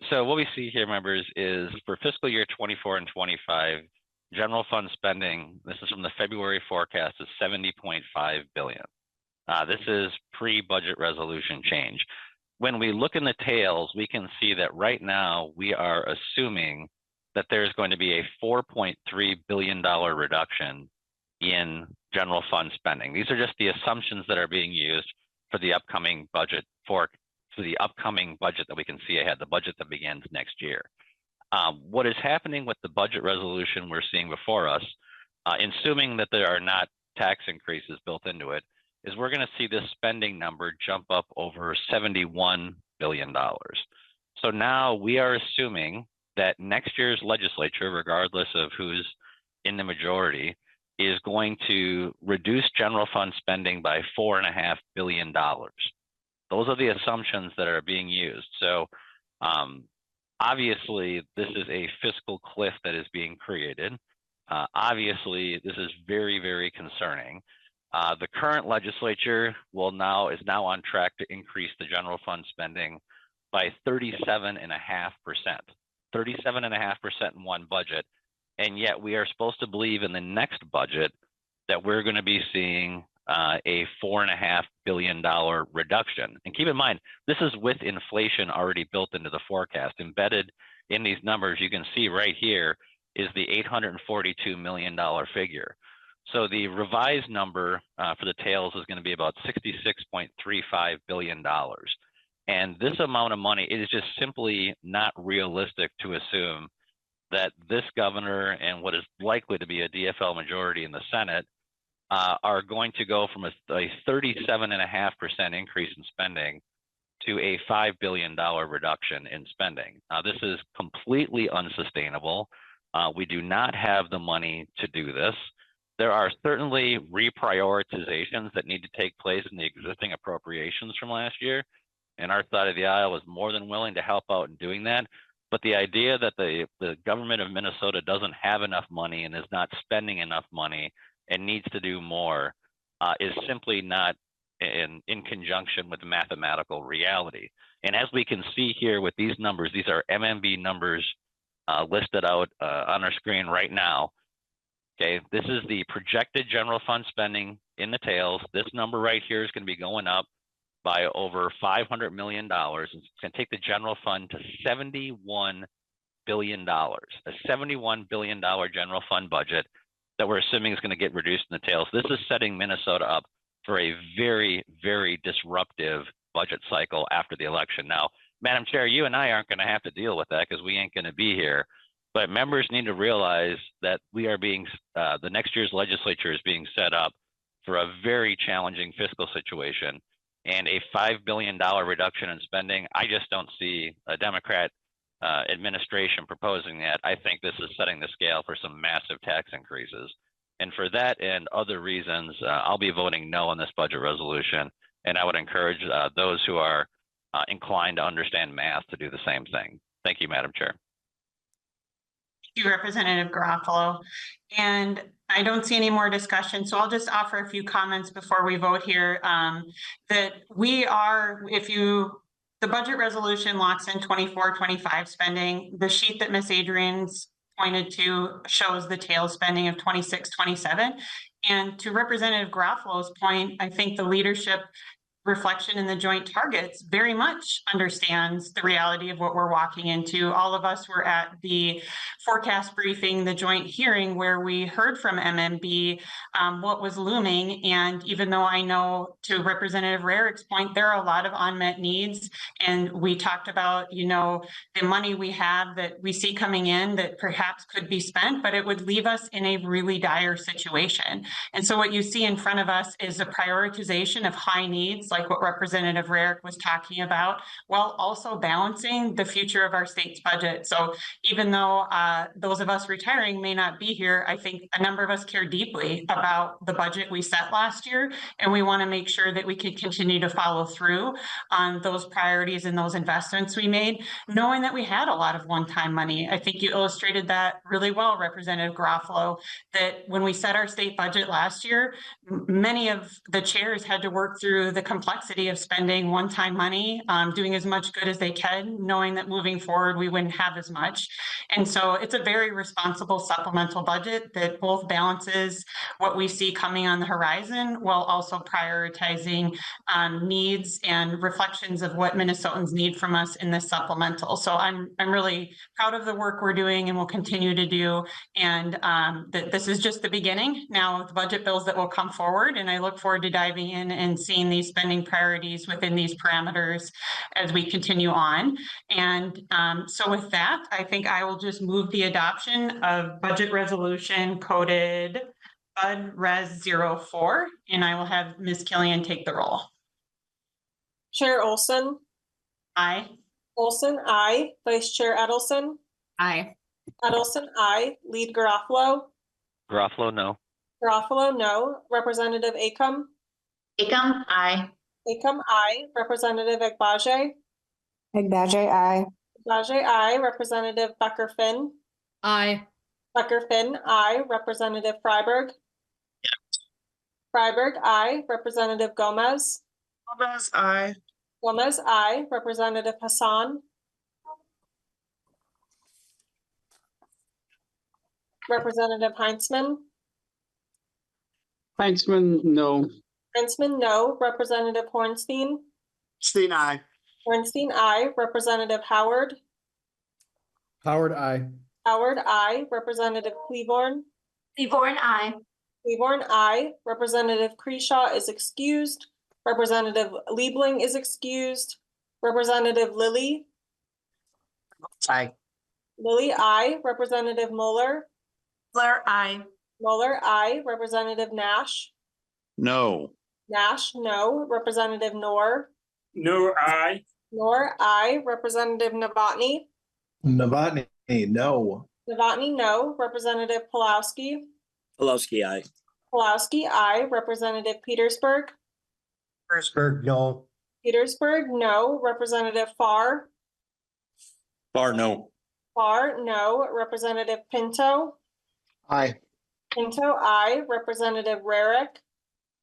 So what we see here, members, is for fiscal year 24 and 25, general fund spending, this is from the February forecast, is 70.5 billion. This is pre-budget resolution change. When we look in the tails, we can see that right now we are assuming that there's going to be a $4.3 billion reduction in general fund spending. These are just the assumptions that are being used for the upcoming budget that we can see ahead, the budget that begins next year. What is happening with the budget resolution we're seeing before us, assuming that there are not tax increases built into it, is we're going to see this spending number jump up over $71 billion. So now we are assuming that next year's legislature, regardless of who's in the majority, is going to reduce general fund spending by $4.5 billion. Those are the assumptions that are being used. So obviously, this is a fiscal cliff that is being created. Obviously, this is very, very concerning. The current legislature is now on track to increase the general fund spending by 37.5%. 37.5% in one budget. And yet we are supposed to believe in the next budget that we're going to be seeing a $4.5 billion reduction. And keep in mind, this is with inflation already built into the forecast. Embedded in these numbers, you can see right here is the $842 million figure. So the revised number for the tails is going to be about $66.35 billion. And this amount of money, it is just simply not realistic to assume that this governor and what is likely to be a DFL majority in the Senate are going to go from a 37.5% increase in spending to a $5 billion reduction in spending. This is completely unsustainable. We do not have the money to do this. There are certainly reprioritizations that need to take place in the existing appropriations from last year. And our side of the aisle is more than willing to help out in doing that. But the idea that the government of Minnesota doesn't have enough money and is not spending enough money and needs to do more is simply not in conjunction with the mathematical reality. And as we can see here with these numbers, these are MMB numbers listed out on our screen right now. Okay, this is the projected general fund spending in the tails. This number right here is going to be going up by over $500 million. It's going to take the general fund to $71 billion, a $71 billion general fund budget that we're assuming is going to get reduced in the tails. This is setting Minnesota up for a very, very disruptive budget cycle after the election. Now, Madam Chair, you and I aren't going to have to deal with that because we ain't going to be here. But members need to realize that we are being, the next year's legislature is being set up for a very challenging fiscal situation. And a $5 billion reduction in spending, I just don't see a Democrat administration proposing that. I think this is setting the scale for some massive tax increases. And for that and other reasons, I'll be voting no on this budget resolution. And I would encourage those who are inclined to understand math to do the same thing. Thank you, Madam Chair. Thank you, Representative Garofalo. And I don't see any more discussion, so I'll just offer a few comments before we vote here. That we are, the budget resolution locks in 24-25 spending. The sheet that Ms. Adrian's pointed to shows the tail spending of 26-27. And to Representative Garofalo's point, I think the leadership reflection in the joint targets very much understands the reality of what we're walking into. All of us were at the forecast briefing, the joint hearing, where we heard from MMB what was looming. And even though I know, to Representative Rarick's point, there are a lot of unmet needs. And we talked about, the money we have that we see coming in that perhaps could be spent, but it would leave us in a really dire situation. And so what you see in front of us is a prioritization of high needs, like what Representative Rarick was talking about, while also balancing the future of our state's budget. So even though those of us retiring may not be here, I think a number of us care deeply about the budget we set last year, and we want to make sure that we can continue to follow through on those priorities and those investments we made, knowing that we had a lot of one-time money. I think you illustrated that really well, Representative Garofalo, that when we set our state budget last year, many of the chairs had to work through the complexity of spending one-time money, doing as much good as they can, knowing that moving forward we wouldn't have as much. And so it's a very responsible supplemental budget that both balances what we see coming on the horizon while also prioritizing needs and reflections of what Minnesotans need from us in this supplemental. So I'm really proud of the work we're doing and will continue to do. And that this is just the beginning now of the budget bills that will come forward. And I look forward to diving in and seeing these spending priorities within these parameters as we continue on. And so with that, I think I will just move the adoption of budget resolution coded BUD Res 04, and I will have Ms. Killian take the roll. Chair Olson. Aye. Olson, aye. Vice Chair Edelson. Aye. Edelson, aye. Lead Garofalo. Garofalo, no. Garofalo, no. Representative Acom. Acom, aye. Acom, aye. Representative Agbaje. Agbaje, aye. Agbaje, aye. Representative Becker Finn. Aye. Becker Finn, aye. Representative Freiberg. Freiberg, aye. Representative Gomez. Gomez, aye. Gomez, aye. Representative Hassan. Representative Heinzman. Heinzman, no. Heinzman, no. Representative Hornstein. Steen, aye. Hornstein, aye. Representative Howard. Howard, aye. Howard, aye. Representative Cleaborn. Cleaborn, aye. Claiborne, aye. Representative Kreshaw is excused. Representative Liebling is excused. Representative Lillie. Aye. Lillie, aye. Representative Mueller. Mueller, aye. Mueller, aye. Representative Nash. No. Nash, no. Representative Noor. No, I. Noor, aye. Representative Novotny. Novotny, no. Novotny, no. Representative Pulowski. Pulowski, aye. Pulowski, aye. Representative Petersburg. Petersburg, no. Petersburg, no. Representative Farr. Bar, no. Farr, no. Representative Pinto. Aye. Pinto, aye. Representative Rarick.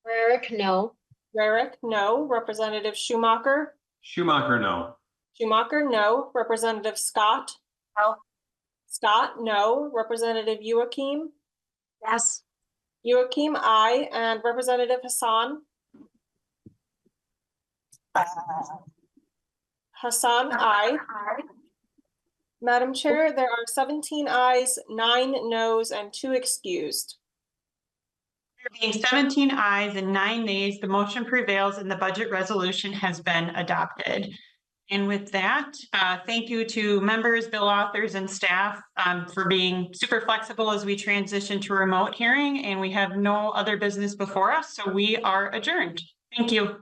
Rarick, no. Rarick, no. Representative Schumacher. Schumacher, no. Schumacher, no. Representative Scott. No. Scott, no. Representative Joachim. Yes. Joachim, aye. And Representative Hassan. Hassan, aye. Madam Chair, there are 17 ayes, 9 noes, and 2 excused. There being 17 ayes and 9 nays, the motion prevails and the budget resolution has been adopted. And with that, thank you to members, bill authors, and staff for being super flexible as we transition to remote hearing. And we have no other business before us, so we are adjourned. Thank you.